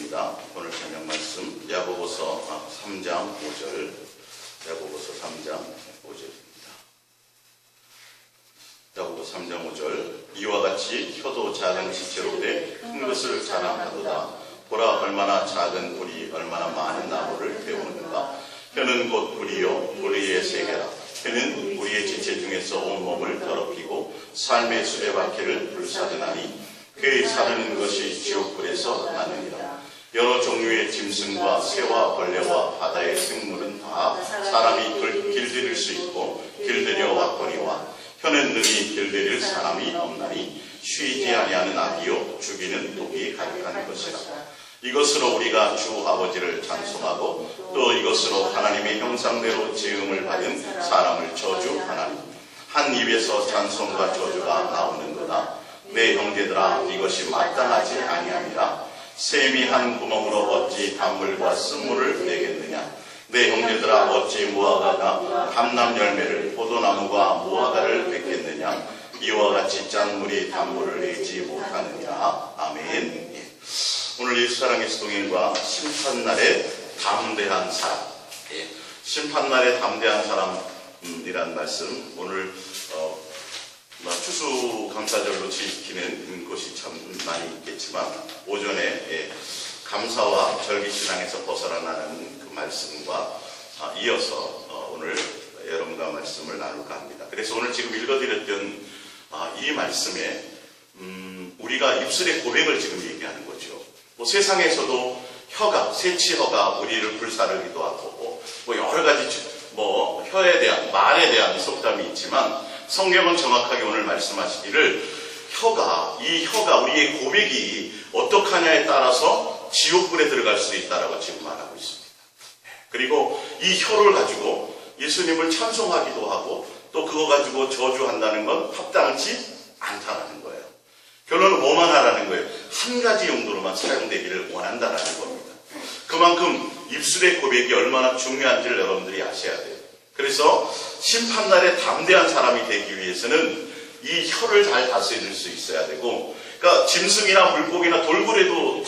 읽어드립니다. 오늘 저녁 말씀 야고보서 3장 5절, 야고보서 3장 5절입니다. 야고보서 3장 5절. 이와 같이 혀도 작은 지체로 돼 큰 것을 자랑하도다. 보라, 얼마나 작은 불이 얼마나 많은 나무를 태우는가. 혀는 곧 불이요 불의의 세계라. 혀는 우리의 지체 중에서 온몸을 더럽히고 삶의 수레바퀴를 불사르나니 그의 사르는 것이 지옥불에서 나느니라. 여러 종류의 짐승과 새와 벌레와 바다의 생물은 다 사람이 길들일 수 있고 길들여 왔거니와 혀는 능히 길들일 사람이 없나니 쉬지 아니하는 악이요 죽이는 독이 가득한 것이라. 이것으로 우리가 주 아버지를 찬송하고 또 이것으로 하나님의 형상대로 지음을 받은 사람을 저주하나니 한 입에서 찬송과 저주가 나오는 거다. 내 형제들아, 이것이 마땅하지 아니하니라. 샘이 한 구멍으로 어찌 단물과 쓴물을 내겠느냐. 내 형제들아, 어찌 무화과가 감람 열매를 포도나무가 무화과를 맺겠느냐. 이와 같이 짠 물이 단물을 내지 못하느냐. 아멘. 오늘 예수사랑의 동행과 심판날에 담대한 사람, 심판날에 담대한 사람이란 말씀, 오늘 추수감사절로 지키는 곳이 참 많이 있겠지만 오전에 감사와 절기신앙에서 벗어나는 그 말씀과 이어서 오늘 여러분과 말씀을 나눌까 합니다. 그래서 오늘 지금 읽어드렸던 이 말씀에 우리가 입술의 고백을 지금 얘기하는 거죠. 세상에서도 혀가, 새치혀가 우리를 불사르기도 하고 여러 가지 혀에 대한, 말에 대한 속담이 있지만 성경은 정확하게 오늘 말씀하시기를 이 혀가 우리의 고백이 어떡하냐에 따라서 지옥불에 들어갈 수 있다라고 지금 말하고 있습니다. 그리고 이 혀를 가지고 예수님을 찬송하기도 하고 또 그거 가지고 저주한다는 건 합당치 않다라는 거예요. 결론은 뭐만 하라는 거예요? 한 가지 용도로만 사용되기를 원한다라는 겁니다. 그만큼 입술의 고백이 얼마나 중요한지를 여러분들이 아셔야 돼요. 그래서 심판날에 담대한 사람이 되기 위해서는 이 혀를 잘 다스릴 수 있어야 되고, 그러니까 짐승이나 물고기나 돌고래도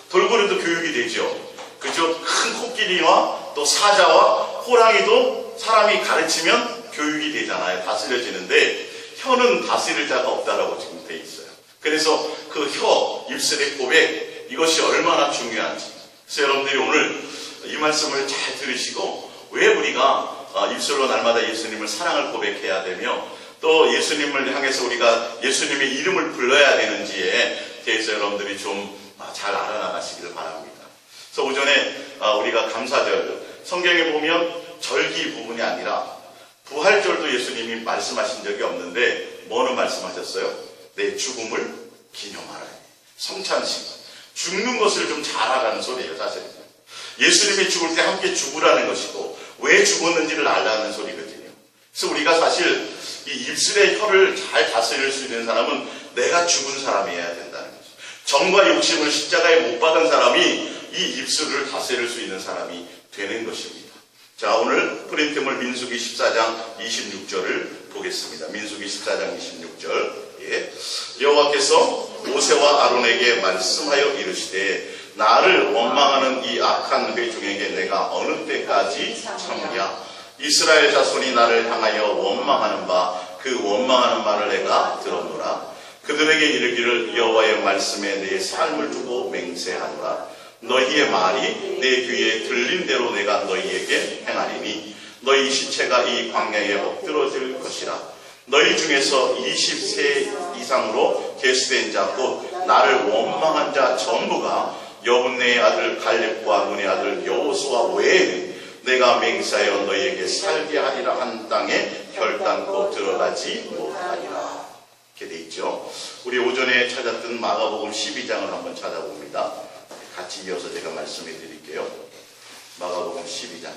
교육이 되죠. 그죠? 큰 코끼리와 또 사자와 호랑이도 사람이 가르치면 교육이 되잖아요. 다스려지는데 혀는 다스릴 자가 없다라고 지금 돼 있어요. 그래서 그 혀, 입술의 고백, 이것이 얼마나 중요한지. 그래서 여러분들이 오늘 이 말씀을 잘 들으시고 왜 우리가 입술로 날마다 예수님을 사랑을 고백해야 되며 또 예수님을 향해서 우리가 예수님의 이름을 불러야 되는지에 대해서 여러분들이 좀 잘 알아나가시기를 바랍니다. 그래서 오전에 우리가 감사절, 성경에 보면 절기 부분이 아니라 부활절도 예수님이 말씀하신 적이 없는데 뭐는 말씀하셨어요? 내 죽음을 기념하라. 성찬식. 죽는 것을 좀 잘 알아가는 소리예요, 사실은. 예수님이 죽을 때 함께 죽으라는 것이고 왜 죽었는지를 알라는 소리거든요. 그래서 우리가 사실 이 입술의 혀를 잘 다스릴 수 있는 사람은 내가 죽은 사람이어야 된다는 거죠. 정과 욕심을 십자가에 못 박은 사람이 이 입술을 다스릴 수 있는 사람이 되는 것입니다. 자, 오늘 프린트물 민수기 14장 26절을 보겠습니다. 민수기 14장 26절. 여호와께서 모세와 아론에게 말씀하여 이르시되 나를 원망하는 이 악한 회중에게 내가 어느 때까지 참으랴. 이스라엘 자손이 나를 향하여 원망하는 바 그 원망하는 말을 내가 들었노라. 그들에게 이르기를 여호와의 말씀에 내 삶을 두고 맹세하노라. 너희의 말이 내 귀에 들린 대로 내가 너희에게 행하리니 너희 시체가 이 광야에 엎드러질 것이라. 너희 중에서 20세 이상으로 계수된 자 곧 나를 원망한 자 전부가 여분네의 아들 갈렙과 눈의 아들 여호수아 외에는 내가 맹세하여 너희에게 살게 하리라 한 땅에 결단코 들어가지 못하리라. 이렇게 돼 있죠. 우리 오전에 찾았던 마가복음 12장을 한번 찾아봅니다. 같이 이어서 제가 말씀해 드릴게요. 마가복음 12장.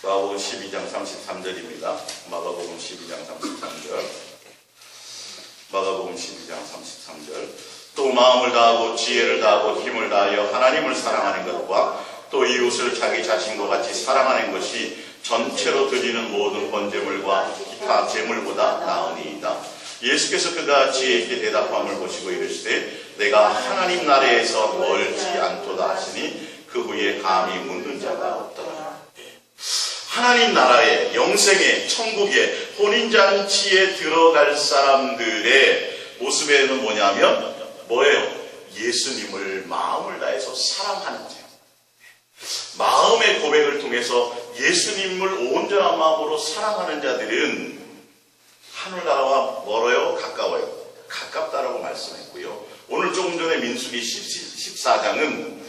마가복음 12장 33절입니다. 마가복음 12장 33절. 마가복음 12장 33절. 또 마음을 다하고 지혜를 다하고 힘을 다하여 하나님을 사랑하는 것과 또 이웃을 자기 자신과 같이 사랑하는 것이 전체로 드리는 모든 번제물과 기타 제물보다 나으니이다. 예수께서 그가 지혜있게 대답함을 보시고 이르시되 내가 하나님 나라에서 멀지 않도다 하시니 그 후에 감히 묻는 자가 없더라. 하나님 나라에, 영생에, 천국에, 혼인잔치에 들어갈 사람들의 모습에는 뭐냐면 뭐예요? 예수님을 마음을 다해서 사랑하는 자. 마음의 고백을 통해서 예수님을 온전한 마음으로 사랑하는 자들은 하늘나라와 멀어요? 가까워요? 가깝다라고 말씀했고요. 오늘 조금 전에 민수기 14장은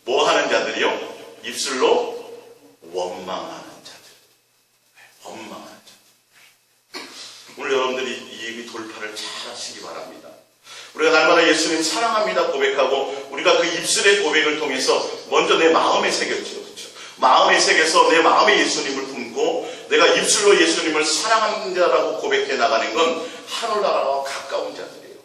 뭐 하는 자들이요? 입술로 원망하는 자들. 원망하는 자들. 오늘 여러분들이 이 돌파를 잘 하시기 바랍니다. 우리가 날마다 예수님 사랑합니다 고백하고 우리가 그 입술의 고백을 통해서 먼저 내 마음에 새겼죠. 그렇죠? 마음에 새겨서 내 마음에 예수님을 품고 내가 입술로 예수님을 사랑하는 자라고 고백해 나가는 건 하늘나라와 가까운 자들이에요.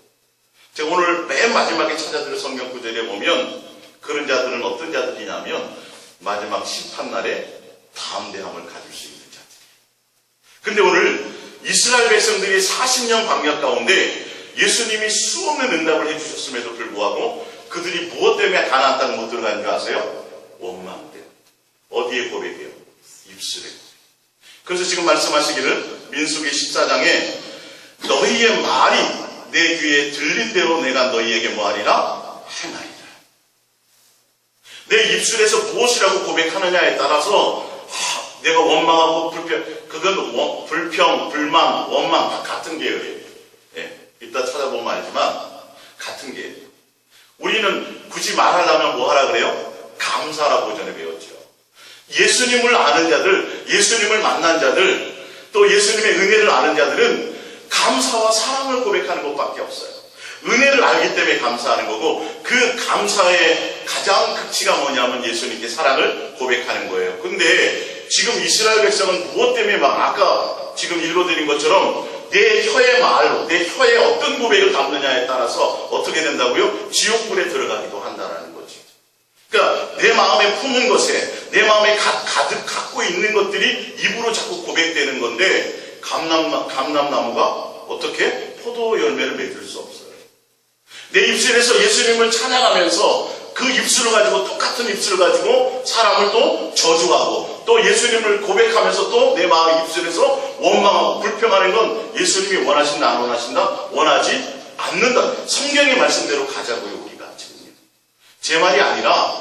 제가 오늘 맨 마지막에 찾아드릴 성경 구절에 보면 그런 자들은 어떤 자들이냐면 마지막 심판날에 담대함을 가질 수 있는 자들이에요. 근데 오늘 이스라엘 백성들이 40년 광야 가운데 예수님이 수없는 응답을 해주셨음에도 불구하고 그들이 무엇 때문에 가나안 땅 못 들어가는 줄 아세요? 원망 때문에. 어디에 고백해요? 입술에. 그래서 지금 말씀하시기를 민수기 14장에 너희의 말이 내 귀에 들린 대로 내가 너희에게 뭐하리라? 행하리라. 내 입술에서 무엇이라고 고백하느냐에 따라서 내가 원망하고 그건 불평, 불만, 원망 다 같은 계열이에요. 예, 이따 찾아보면 알지만 같은 계열이에요. 우리는 굳이 말하려면 뭐 하라 그래요? 감사라고 전에 배웠죠. 예수님을 아는 자들, 예수님을 만난 자들, 또 예수님의 은혜를 아는 자들은 감사와 사랑을 고백하는 것밖에 없어요. 은혜를 알기 때문에 감사하는 거고 그 감사의 가장 극치가 뭐냐면 예수님께 사랑을 고백하는 거예요. 근데 지금 이스라엘 백성은 무엇 때문에 막 아까 지금 읽어드린 것처럼 내 혀의 말로 내 혀에 어떤 고백을 담느냐에 따라서 어떻게 된다고요? 지옥불에 들어가기도 한다라는 거지. 그러니까 내 마음에 품은 것에 내 마음에 가득 갖고 있는 것들이 입으로 자꾸 고백되는 건데 감람나무가 어떻게 포도 열매를 맺을 수 없어요. 내 입술에서 예수님을 찬양하면서 그 입술을 가지고 똑같은 입술을 가지고 사람을 또 저주하고 또 예수님을 고백하면서 또 내 마음 입술에서 원망하고 불평하는 건 예수님이 원하신다 안 원하신다? 원하지 않는다. 성경의 말씀대로 가자고요. 우리가 지금 제 말이 아니라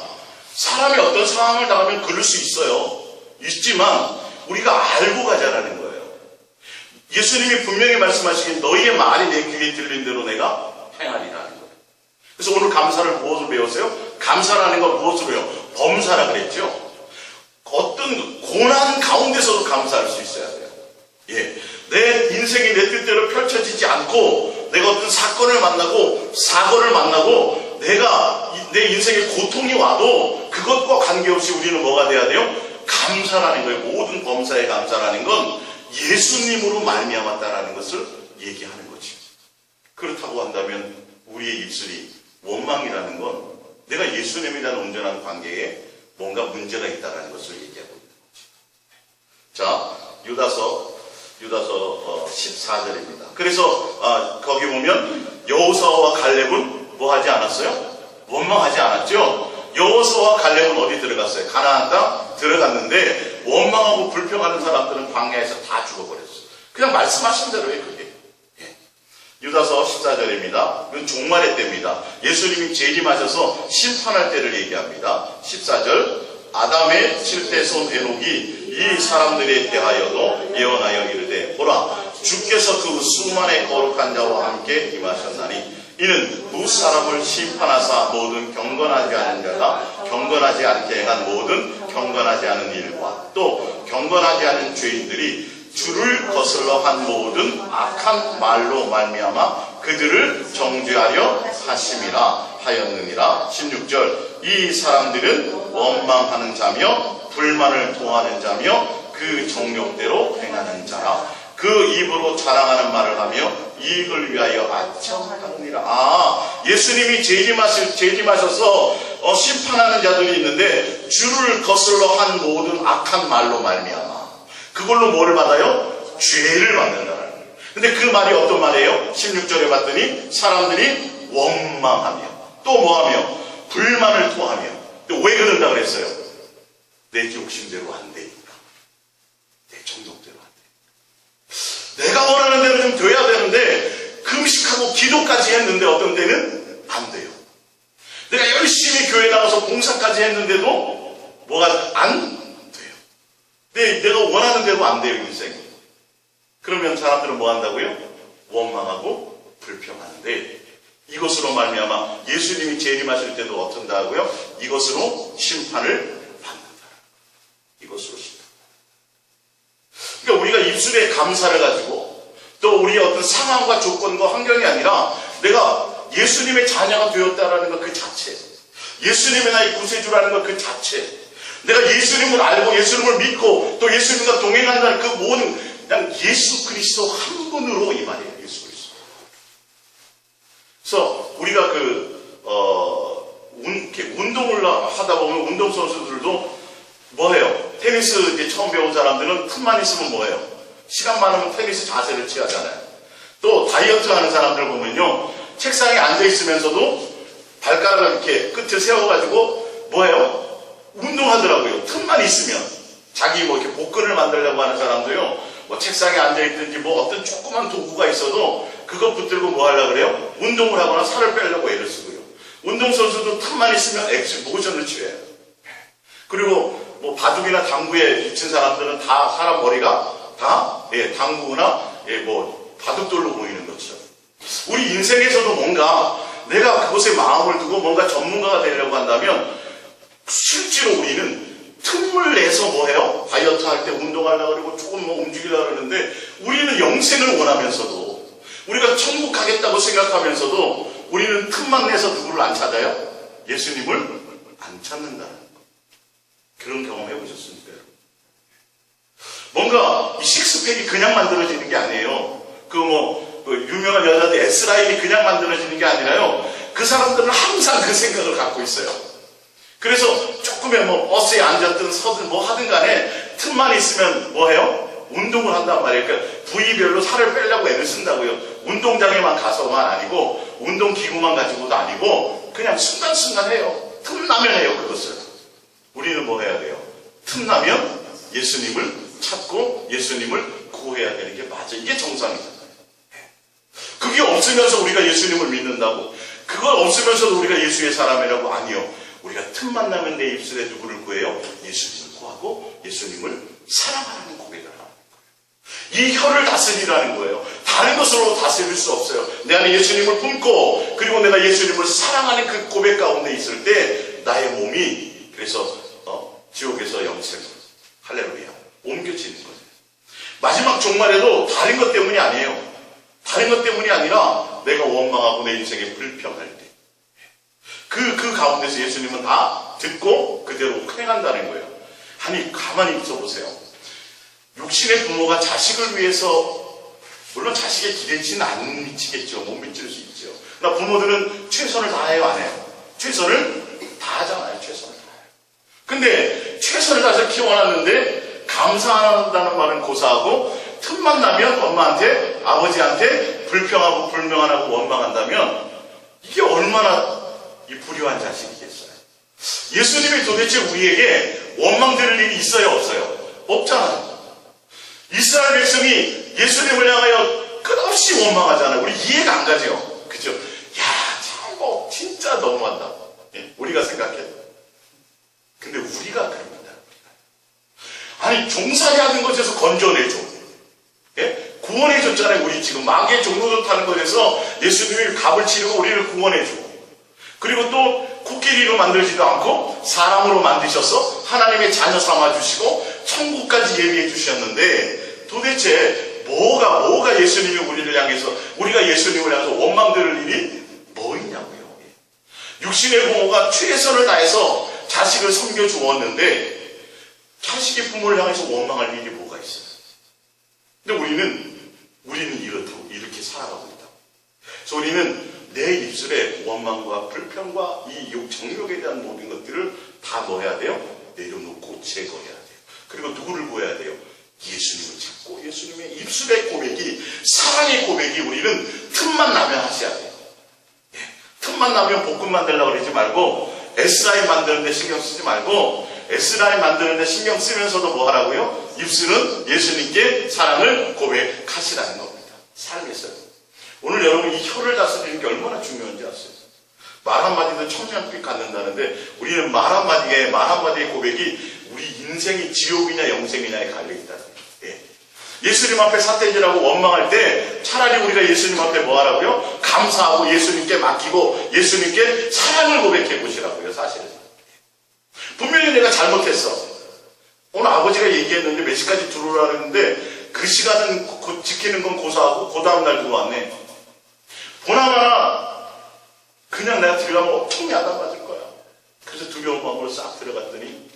사람이 어떤 상황을 당하면 그럴 수 있어요. 있지만 우리가 알고 가자라는 거예요. 예수님이 분명히 말씀하시긴 너희의 말이 내 귀에 들린 대로 내가 행하리라는 거예요. 그래서 오늘 감사를 무엇으로 배웠어요? 감사라는 건 무엇으로 배워요? 범사라 그랬죠. 어떤 고난 가운데서도 감사할 수 있어야 돼요. 예, 내 인생이 내 뜻대로 펼쳐지지 않고 내가 어떤 사건을 만나고 사고를 만나고 내가 내 인생에 고통이 와도 그것과 관계없이 우리는 뭐가 돼야 돼요? 감사라는 거예요. 모든 범사의 감사라는 건 예수님으로 말미암았다라는 것을 얘기하는 거지. 그렇다고 한다면 우리의 입술이 원망이라는 건 내가 예수님에 대한 온전한 관계에 뭔가 문제가 있다는 것을 얘기하고 있는 거지. 자, 유다서 14절입니다. 그래서 거기 보면 여호수아와 갈렙은 뭐 하지 않았어요? 원망하지 않았죠? 여호수아와 갈렙은 어디 들어갔어요? 가나안 땅 들어갔는데 원망하고 불평하는 사람들은 광야에서 다 죽어버렸어요. 그냥 말씀하신 대로 해 그게. 유다서 14절입니다. 이건 종말의 때입니다. 예수님이 재림하셔서 심판할 때를 얘기합니다. 14절 아담의 7대 손 에녹이 이 사람들에 대하여도 예언하여 이르되 보라 주께서 그 수많은 거룩한 자와 함께 임하셨나니 이는 무 사람을 심판하사 모든 경건하지 않은 자가 경건하지 않게 행한 모든 경건하지 않은 일과 또 경건하지 않은 죄인들이 주를 거슬러 한 모든 악한 말로 말미암아 그들을 정죄하려 하심이라 하였느니라. 16절 이 사람들은 원망하는 자며 불만을 토하는 자며 그 정욕대로 행하는 자라. 그 입으로 자랑하는 말을 하며 이익을 위하여 아첨하느니라. 예수님이 재림하셔서 심판하는 자들이 있는데 주를 거슬러 한 모든 악한 말로 말미암아 그걸로 뭐를 받아요? 죄를 받는다는 거예요. 근데 그 말이 어떤 말이에요? 16절에 봤더니 사람들이 원망하며 또 뭐하며 불만을 토하며 또 왜 그런다 그랬어요? 내 욕심대로 안 되니까. 내 정욕대로 안 돼. 내가 원하는 대로 좀 돼야 되는데 금식하고 기도까지 했는데 어떤 때는 안 돼요. 내가 열심히 교회 나가서 봉사까지 했는데도 뭐가 안 돼요. 내가 원하는 대로 안 돼요, 인생이. 그러면 사람들은 뭐 한다고요? 원망하고 불평하는데 이것으로 말미암아 예수님이 재림하실 때도 어떤다고요? 이것으로 심판을 받는다. 이것으로 심판. 그러니까 우리가 입술에 감사를 가지고 또 우리의 어떤 상황과 조건과 환경이 아니라 내가 예수님의 자녀가 되었다라는 것 그 자체, 예수님의 나의 구세주라는 것 그 자체, 내가 예수님을 알고 예수님을 믿고 또 예수님과 동행한다는 그 모든 그냥 예수 그리스도 한 분으로 이 말이에요. 예수 그리스도. 그래서 우리가 이렇게 운동을 하다 보면 운동선수들도 뭐해요? 테니스 이제 처음 배운 사람들은 틈만 있으면 뭐해요? 시간 많으면 테니스 자세를 취하잖아요. 또 다이어트 하는 사람들 보면요. 책상에 앉아있으면서도 발가락을 이렇게 끝을 세워가지고 뭐해요? 운동하더라고요. 틈만 있으면. 자기 뭐 이렇게 복근을 만들려고 하는 사람도요. 뭐 책상에 앉아있든지 뭐 어떤 조그만 도구가 있어도 그것 붙들고 뭐 하려고 그래요? 운동을 하거나 살을 빼려고 애를 쓰고요. 운동선수도 틈만 있으면 모션을 취해요. 그리고 뭐 바둑이나 당구에 미친 사람들은 다 사람 머리가 다 당구나 뭐 바둑돌로 보이는 것처럼 우리 인생에서도 뭔가 내가 그것에 마음을 두고 뭔가 전문가가 되려고 한다면 실제로 우리는 틈을 내서 뭐해요? 다이어트 할 때 운동하려고 그러고 조금 뭐 움직이려고 그러는데 우리는 영생을 원하면서도 우리가 천국 가겠다고 생각하면서도 우리는 틈만 내서 누구를 안 찾아요? 예수님을 안 찾는다는 거. 그런 경험 해보셨습니까? 뭔가 이 식스팩이 그냥 만들어지는 게 아니에요. 유명한 여자들 S라인이 그냥 만들어지는 게 아니라요. 그 사람들은 항상 그 생각을 갖고 있어요. 그래서 조금의 뭐 버스에 앉았든 서든 뭐 하든 간에 틈만 있으면 뭐 해요? 운동을 한단 말이에요. 그러니까 부위별로 살을 빼려고 애를 쓴다고요. 운동장에만 가서만 아니고 운동기구만 가지고도 아니고 그냥 순간순간 해요. 틈나면 해요, 그것을. 우리는 뭐 해야 돼요? 틈나면 예수님을 찾고 예수님을 구해야 되는 게 맞아. 이게 정상이잖아요. 그게 없으면서 우리가 예수님을 믿는다고? 그걸 없으면서도 우리가 예수의 사람이라고? 아니요. 우리가 틈만 나면 내 입술에 누구를 구해요? 예수님을 구하고 예수님을 사랑하는 고백을 하는 거예요. 이 혀를 다스리라는 거예요. 다른 것으로 다스릴 수 없어요. 내 안에 예수님을 품고 그리고 내가 예수님을 사랑하는 그 고백 가운데 있을 때 나의 몸이 그래서 지옥에서 영생으로 할렐루야 옮겨지는 거예요. 마지막 종말에도 다른 것 때문이 아니에요. 다른 것 때문이 아니라 내가 원망하고 내 인생에 불평할 때 그 가운데서 예수님은 다 듣고 그대로 행한다는 거예요. 아니 가만히 있어보세요. 육신의 부모가 자식을 위해서 물론 자식의 기대치는 안 미치겠죠. 못 미칠 수 있죠. 그러나 부모들은 최선을 다해요, 안 해요? 최선을 다하잖아요. 최선을 다해요. 근데 최선을 다해서 키워놨는데 감사한다는 말은 고사하고 틈만 나면 엄마한테 아버지한테 불평하고 불명하고 원망한다면 이게 얼마나 이 불효한 자식이겠어요. 예수님이 도대체 우리에게 원망 들을 일이 있어요, 없어요? 없잖아요. 이스라엘 백성이 예수님을 향하여 끝없이 원망하잖아요. 우리 이해가 안 가죠. 그죠? 야, 참 진짜 너무한다. 우리가 생각해도. 근데 우리가 그럽니다. 아니 종살이 하는 것에서 건져내줘. 구원해줬잖아요. 우리 지금 마귀의 종로를 타는 것에서 예수님이 값을 치르고 우리를 구원해주고 그리고 또 코끼리로 만들지도 않고 사람으로 만드셔서 하나님의 자녀 삼아주시고 천국까지 예비해 주셨는데 도대체 뭐가 예수님이 우리를 향해서 우리가 예수님을 향해서 원망 들을 일이 뭐 있냐고요. 육신의 부모가 최선을 다해서 자식을 섬겨주었는데 자식이 부모를 향해서 원망할 일이 뭐가 있어요. 근데 우리는 이렇게 살아가고 있다. 그래서 우리는 내 입술에 원망과 불평과 이 정욕에 대한 모든 것들을 다 뭐 해야 돼요? 내려놓고 제거해야 돼요. 그리고 누구를 구해야 돼요? 예수님을 찾고 예수님의 입술의 고백이, 사랑의 고백이 우리는 틈만 나면 하셔야 돼요. 틈만 나면 볶음 만들려고 그러지 말고, S라인 만드는데 신경 쓰지 말고, S라인 만드는데 신경 쓰면서도 뭐 하라고요? 입술은 예수님께 사랑을 고백하시라는 겁니다. 삶에서요. 오늘 여러분 이 혀를 다스리는 게 얼마나 중요한지 아세요? 말 한마디도 천년빛 갖는다는데, 우리는 말 한마디의 고백이 우리 인생이 지옥이냐 영생이냐에 갈려있다는 거예요. 예수님 앞에 삿대질하고 원망할 때 차라리 우리가 예수님 앞에 뭐 하라고요? 감사하고 예수님께 맡기고 예수님께 사랑을 고백해 보시라고요. 사실은 분명히 내가 잘못했어. 오늘 아버지가 얘기했는데 몇 시까지 들어오라 그랬는데 그 시간은 지키는 건 고사하고 그 다음날 들어왔네. 보나마나 그냥 내가 들어가면 엄청 야단맞을 거야. 그래서 두려운 마음으로 싹 들어갔더니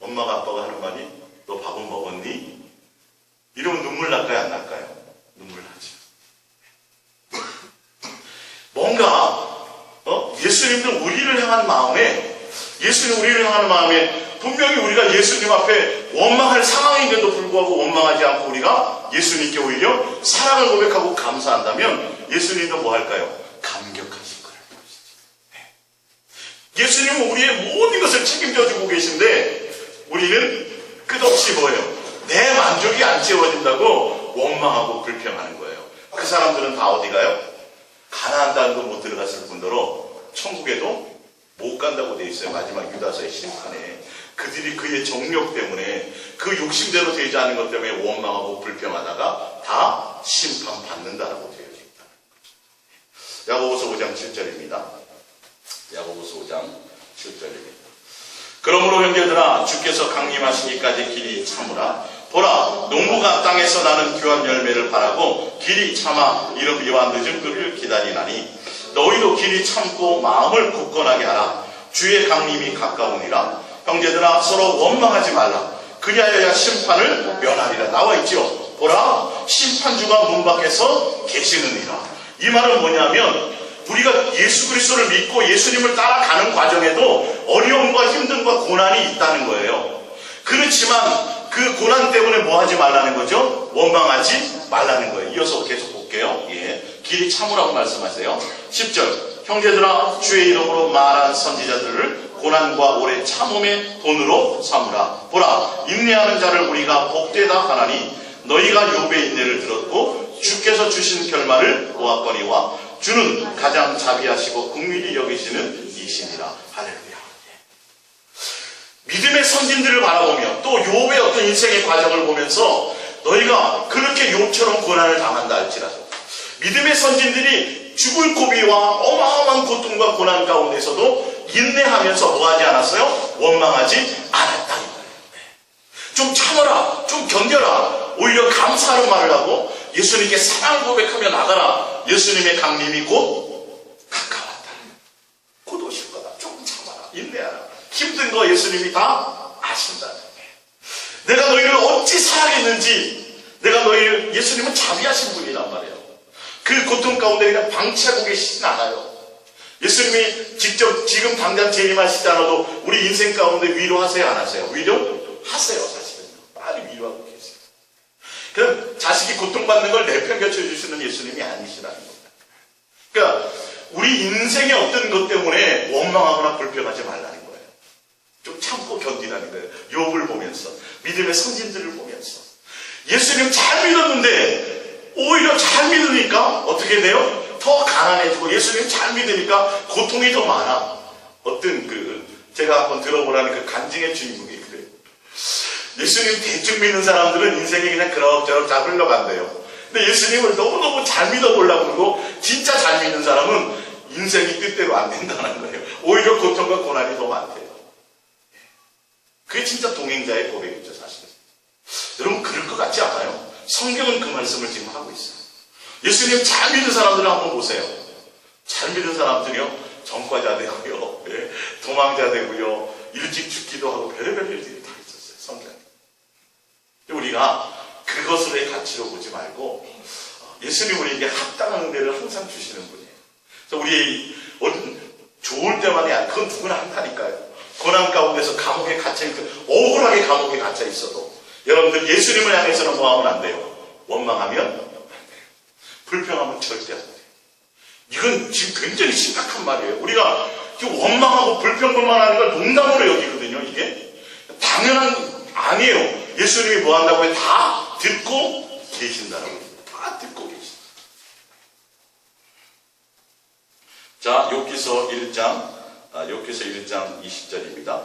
엄마가 아빠가 하는 말이, 너 밥은 먹었니? 이러면 눈물 날까요? 안 날까요? 눈물 나지. 뭔가 예수님도 우리를 향한 마음에, 예수님 우리를 향하는 마음에 분명히 우리가 예수님 앞에 원망할 상황인데도 불구하고 원망하지 않고 우리가 예수님께 오히려 사랑을 고백하고 감사한다면 예수님도 뭐 할까요? 감격하실 거라는 것이죠. 예수님은 우리의 모든 것을 책임져 주고 계신데 우리는 끝없이 뭐예요? 내 만족이 안 채워진다고 원망하고 불평하는 거예요. 그 사람들은 다 어디 가요? 가나안 땅도 못 들어갔을 뿐더러 천국에도 못 간다고 돼 있어요. 마지막 유다서의 심판에. 그들이 그의 정욕 때문에, 그 욕심대로 되지 않은 것 때문에 원망하고 불평하다가 다 심판받는다라고 되어 있다. 야고보서 5장 7절입니다. 야고보서 5장 7절입니다. 그러므로 형제들아, 주께서 강림하시기까지 길이 참으라. 보라, 농부가 땅에서 나는 귀한 열매를 바라고 길이 참아 이르기와 늦은 그를 기다리나니 너희도 길이 참고 마음을 굳건하게 하라. 주의 강림이 가까우니라. 형제들아, 서로 원망하지 말라. 그리하여야 심판을 면하리라. 나와 있죠. 보라, 심판주가 문 밖에서 계시느니라. 이 말은 뭐냐면 우리가 예수 그리스도를 믿고 예수님을 따라가는 과정에도 어려움과 힘듦과 고난이 있다는 거예요. 그렇지만 그 고난 때문에 뭐 하지 말라는 거죠? 원망하지 말라는 거예요. 이어서 계속 볼게요. 길이 참으라고 말씀하세요. 10절. 형제들아, 주의 이름으로 말한 선지자들을 고난과 오래 참음의 돈으로 삼으라. 보라, 인내하는 자를 우리가 복되다 하나니 너희가 욥의 인내를 들었고 주께서 주신 결말을 보았거니와 주는 가장 자비하시고 긍휼히 여기시는 이시니라. 할렐루야. 믿음의 선진들을 바라보며 또 욥의 어떤 인생의 과정을 보면서 너희가 그렇게 욥처럼 고난을 당한다 할지라도 믿음의 선진들이 죽을 고비와 어마어마한 고통과 고난 가운데서도 인내하면서 뭐하지 않았어요? 원망하지 않았다. 좀 참아라, 좀 견뎌라. 오히려 감사하는 말을 하고 예수님께 사랑을 고백하며 나가라. 예수님의 강림이 곧 가까웠다. 곧 오실 거다. 조금 참아라, 인내하라. 힘든 거 예수님이 다 아신다. 내가 너희를 어찌 사랑했는지, 내가 너희를, 예수님은 자비하신 분이란 말이에요. 그 고통 가운데 그냥 방치하고 계시진 않아요. 예수님이 직접 지금 당장 재림하시지 않아도 우리 인생 가운데 위로하세요, 안 하세요? 위로하세요, 사실은. 많이 위로하고 계세요. 그럼 자식이 고통받는 걸 내팽개쳐 주시는 예수님이 아니시라는 겁니다. 그러니까 우리 인생의 어떤 것 때문에 원망하거나 불평하지 말라는 거예요. 좀 참고 견디라는 거예요. 욥을 보면서, 믿음의 선진들을 보면서. 예수님 잘 믿었는데 오히려 잘 믿으니까 어떻게 돼요? 더 가난해지고, 예수님 잘 믿으니까 고통이 더 많아. 제가 한번 들어보라는 그 간증의 주인공이 그래요. 예수님 대충 믿는 사람들은 인생이 그냥 그럭저럭 잘 흘러간대요. 근데 예수님을 너무너무 잘 믿어보려고 그러고 진짜 잘 믿는 사람은 인생이 뜻대로 안 된다는 거예요. 오히려 고통과 고난이 더 많대요. 그게 진짜 동행자의 고백이죠, 사실. 여러분, 그럴 것 같지 않아요? 성경은 그 말씀을 지금 하고 있어요. 예수님 잘 믿는 사람들을 한번 보세요. 잘 믿는 사람들이요, 전과자 되고요, 도망자 되고요, 일찍 죽기도 하고 별의별 일들이 다 있었어요, 성경에. 우리가 그것으로의 가치로 보지 말고 예수님 우리에게 합당한 은혜를 항상 주시는 분이에요. 그래서 우리 좋을 때만이 그건 누구나 한다니까요. 고난 가운데서 감옥에 갇혀있고 억울하게 감옥에 갇혀 있어도 여러분들 예수님을 향해서는 뭐 하면 안 돼요? 원망하면 안 돼요. 불평하면 절대 안 돼요. 이건 지금 굉장히 심각한 말이에요. 우리가 원망하고 불평불만하는 걸 농담으로 여기거든요. 이게 당연한 아니에요. 예수님이 뭐 한다고 해요? 다 듣고 계신다라고. 다 듣고 계신다. 자, 욥기서 1장 20절입니다.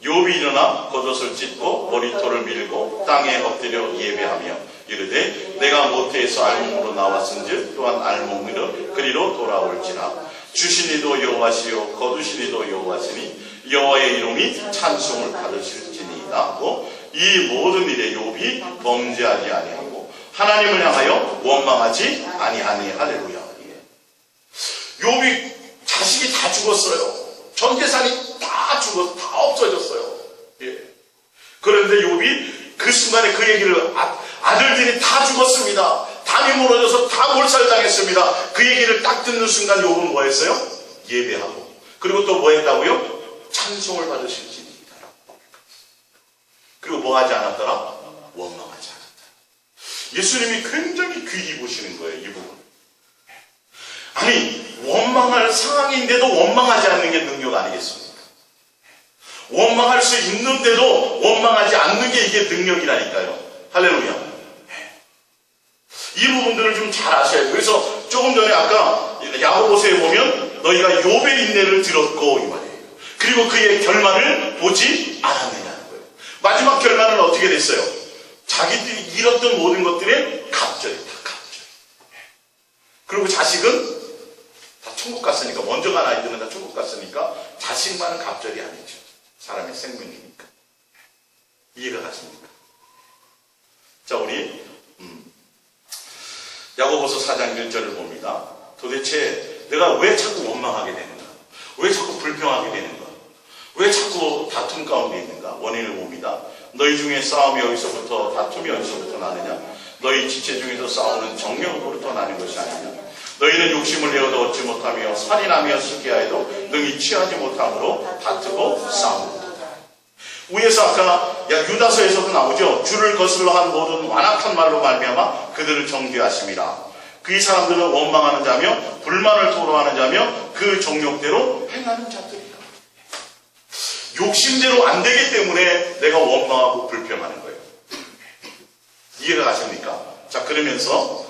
욥이 일어나 겉옷을 찢고 머리털을 밀고 땅에 엎드려 예배하며 이르되 내가 모태에서 알몸으로 나왔은즉 또한 알몸으로 그리로 돌아올지라. 주시니도 여호와시요 거두시니도 여호와시니 여호와의 이름이 찬송을 받으실지니이다 하고 이 모든 일에 욥이 범죄하지 아니하고 하나님을 향하여 원망하지 아니하니. 할렐루야. 욥이 자식이 다 죽었어요. 전 재산이 다 죽어서 다 없어졌어요. 예. 그런데 욥이 그 순간에 그 얘기를 아들들이 다 죽었습니다. 담이 무너져서 다 몰살당했습니다. 그 얘기를 딱 듣는 순간 욥은 뭐 했어요? 예배하고. 그리고 또 뭐 했다고요? 찬송을 받으실지니이다. 그리고 뭐 하지 않았더라? 원망하지 않았다. 예수님이 굉장히 귀히 보시는 거예요. 이 부분. 아니 원망할 상황인데도 원망하지 않는 게 능력 아니겠습니까? 원망할 수 있는데도 원망하지 않는 게 이게 능력이라니까요. 할렐루야. 이 부분들을 좀 잘 아셔야 돼요. 그래서 조금 전에 아까 야고보서에 보면 너희가 욥의 인내를 들었고 이 말이에요. 그리고 그의 결말을 보지 않았느냐는 거예요. 마지막 결말은 어떻게 됐어요? 자기들이 잃었던 모든 것들의 갑절이다. 갑절. 그리고 자식은 다 천국 갔으니까, 먼저 간 아이들은 다 천국 갔으니까 자식만은 갑절이 아니죠. 사람의 생명이니까. 이해가 가십니까? 자, 우리 야고보서 4장 1절을 봅니다. 도대체 내가 왜 자꾸 원망하게 되는가? 왜 자꾸 불평하게 되는가? 왜 자꾸 다툼 가운데 있는가? 원인을 봅니다. 너희 중에 싸움이 어디서부터 다툼이 어디서부터 나느냐? 너희 지체 중에서 싸우는 정령으로부터 나는 것이 아니냐? 너희는 욕심을 내어도 얻지 못하며 살인하며 시기하여도 능히 취하지 못함으로 다투고 싸우는도다. 위에서 아까 유다서에서도 나오죠. 주를 거슬러 한 모든 완악한 말로 말미암아 그들을 정죄하심이라. 그 사람들은 원망하는 자며 불만을 토로하는 자며 그 정욕대로 행하는 자들이라. 욕심대로 안 되기 때문에 내가 원망하고 불평하는 거예요. 이해가 가십니까? 자, 그러면서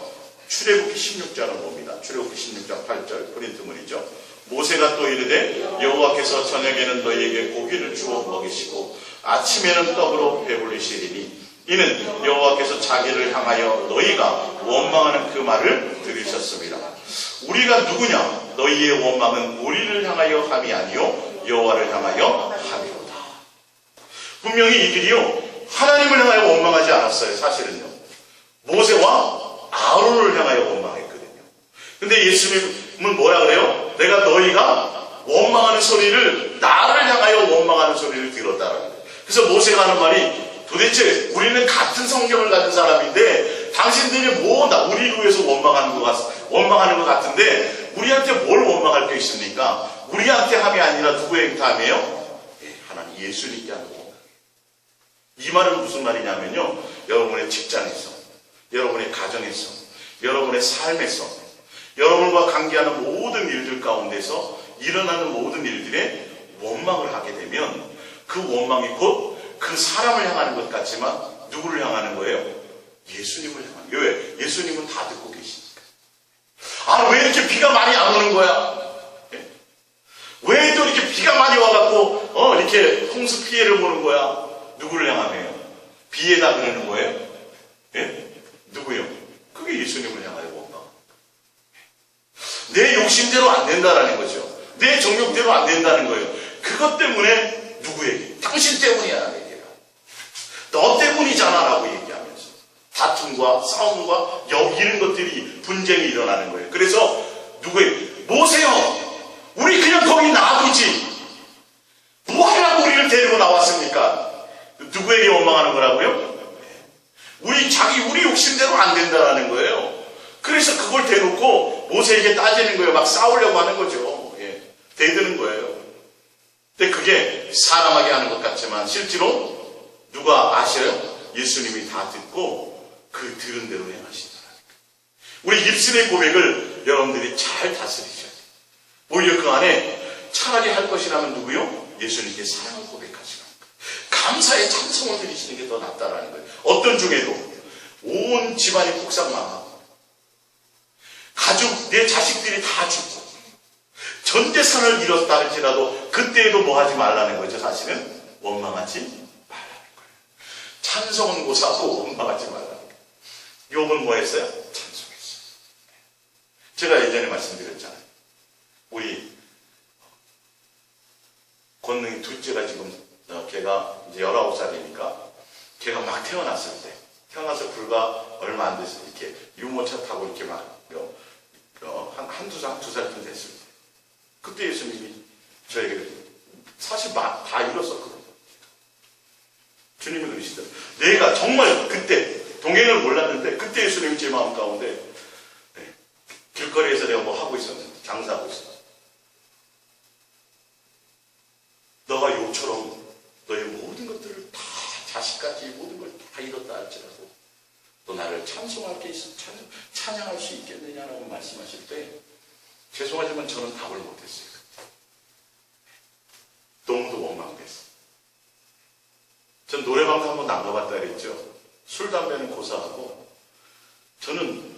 출애굽기 16장을 봅니다. 출애굽기 16장 8절 프린트물이죠. 모세가 또 이르되 여호와께서 저녁에는 너희에게 고기를 주어 먹이시고 아침에는 떡으로 배불리시리니 이는 여호와께서 자기를 향하여 너희가 원망하는 그 말을 들으셨습니다. 우리가 누구냐? 너희의 원망은 우리를 향하여 함이 아니요 여호와를 향하여 함이로다. 분명히 이들이요 하나님을 향하여 원망하지 않았어요. 사실은요. 모세와 아론을 향하여 원망했거든요. 근데 예수님은 뭐라 그래요? 내가 너희가 원망하는 소리를, 나를 향하여 원망하는 소리를 들었다라는 거예요. 그래서 모세가 하는 말이 도대체 우리는 같은 성경을 가진 사람인데 당신들이 우리를 위해서 원망하는 것 같은데 우리한테 뭘 원망할 게 있습니까? 우리한테 함이 아니라 누구에게 함이에요? 하나님 예수님께 하는 원망. 이 말은 무슨 말이냐면요. 여러분의 직장에서, 여러분의 가정에서, 여러분의 삶에서, 여러분과 관계하는 모든 일들 가운데서 일어나는 모든 일들에 원망을 하게 되면 그 원망이 곧 그 사람을 향하는 것 같지만 누구를 향하는 거예요? 예수님을 향하는 거예요. 왜? 예수님은 다 듣고 계시니까. 아, 왜 이렇게 비가 많이 안 오는 거야? 왜 또 이렇게 비가 많이 와갖고 이렇게 홍수 피해를 보는 거야? 누구를 향하네요? 비에다 그러는 거예요? 예? 누구요? 그게 예수님을 향하여 원망. 내 욕심대로 안 된다라는 거죠. 내 정욕대로 안 된다는 거예요. 그것 때문에 누구에게? 당신 때문이야. 너 때문이잖아 라고 얘기하면서 다툼과 싸움과 이런 것들이 분쟁이 일어나는 거예요. 그래서 모세요, 우리 그냥 거기 놔두지 뭐 하려고 우리를 데리고 나왔습니까? 누구에게 원망하는 거라고요? 우리 욕심대로 안 된다라는 거예요. 그래서 그걸 대놓고 모세에게 따지는 거예요. 막 싸우려고 하는 거죠. 대드는 거예요. 근데 그게 사람에게 하는 것 같지만 실제로 누가 아셔요? 예수님이 다 듣고 그 들은 대로 행하시더라. 우리 입술의 고백을 여러분들이 잘 다스리셔야 돼요. 오히려 그 안에 차라리 할 것이라면 누구요? 예수님께 사랑을 고백하시는 거예요. 감사의 찬송을 드리시는 게 더 낫다라는 거예요. 어떤 중에도 온 집안이 폭삭 망하고 가족, 내 자식들이 다 죽고 전 재산을 잃었다 할지라도 그때에도 뭐 하지 말라는 거죠. 사실은 원망하지 말라는 거예요. 찬송은 고사하고 원망하지 말라는 거예요. 욥은 뭐 했어요? 찬송했어요. 제가 예전에 말씀드렸잖아요. 우리 권능이 둘째가 지금 걔가 이제 19살이니까 걔가 막 태어났을 때 태어나서 불과 얼마 안 돼서 이렇게 유모차 타고 이렇게 막 한두 살쯤 됐을 때 그때 예수님이 저에게 사실 다 잃었었거든요. 주님이 그러시더라고요. 내가 정말 그때 동행을 몰랐는데 그때 예수님이 제 마음 가운데 길거리에서 내가 뭐 하고 있었는데 장사하고 있었는데 너가 욥처럼 너의 모든 것들을 다 자식까지 모든 걸 다 잃었다 할지라도 너 나를 찬송할 게 있어 찬양할 수 있겠느냐라고 말씀하실 때 죄송하지만 저는 답을 못했어요. 너무도 원망됐어요. 전 노래방도 한번 안 가봤다 그랬죠. 술, 담배는 고사하고 저는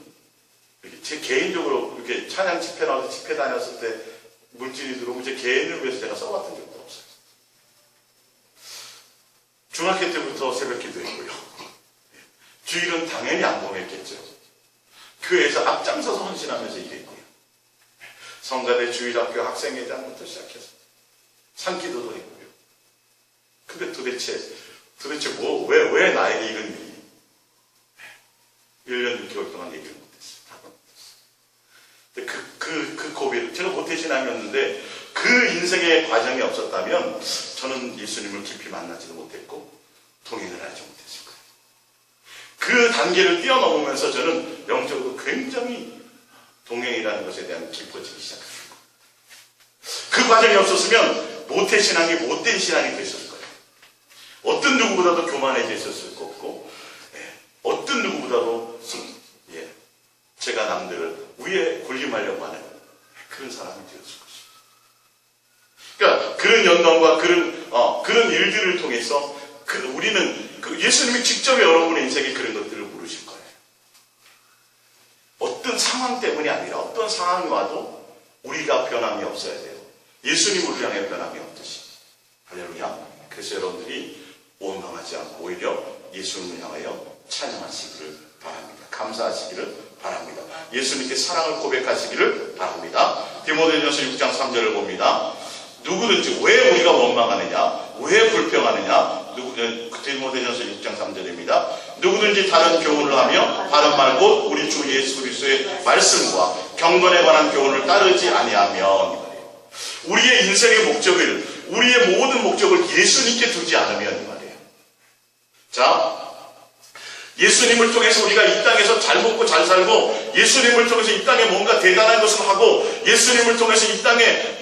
제 개인적으로 이렇게 찬양 집회 나와서 집회 다녔을 때 물질이 들어오면 제 개인을 위해서 제가 써봤던 적도 없어요. 중학교 때부터 새벽 기도했고요. 주일은 당연히 안 보냈겠죠. 교회에서 앞장서서 헌신하면서 일했고요. 성가대 주일학교 학생회장부터 시작해서 산기도도 했고요. 근데 도대체 왜 나에게 이런 일이 1년 6개월 동안 얘기를 못했어요. 답을 못했어요. 근데 그 고백을 제가 모태신앙이었는데 그 인생의 과정이 없었다면 저는 예수님을 깊이 만나지도 못했고 동행을 하지 못했을 거예요. 그 단계를 뛰어넘으면서 저는 영적으로 굉장히 동행이라는 것에 대한 깊어지기 시작합니다. 그 과정이 없었으면 모태신앙이 못된 신앙이 됐을 거예요. 어떤 누구보다도 교만해져 있었을 거고 어떤 누구보다도 제가 남들을 위에 군림하려고 하는 그런 사람이 되었을 것입니다. 그러니까 그런 영광과 그런 일들을 통해서 우리는 예수님이 직접 여러분의 인생에 그런 것들을 물으실 거예요. 어떤 상황 때문이 아니라 어떤 상황이 와도 우리가 변함이 없어야 돼요. 예수님을 향해 변함이 없듯이. 할렐루야. 그래서 여러분들이 원망하지 않고 오히려 예수님을 향하여 찬양하시기를 바랍니다. 감사하시기를 바랍니다. 예수님께 사랑을 고백하시기를 바랍니다. 디모데전서 6장 3절을 봅니다. 누구든지 왜 우리가 원망하느냐, 왜 불평하느냐, 디모데전서 6장 3절입니다. 누구든지 다른 교훈을 하며 다른 말 곧 우리 주 예수 그리스도의 말씀과 경건에 관한 교훈을 따르지 아니하면 우리의 인생의 목적을, 우리의 모든 목적을 예수님께 두지 않으면 이 말이에요. 자, 예수님을 통해서 우리가 이 땅에서 잘 먹고 잘 살고 예수님을 통해서 이 땅에 뭔가 대단한 것을 하고 예수님을 통해서 이 땅에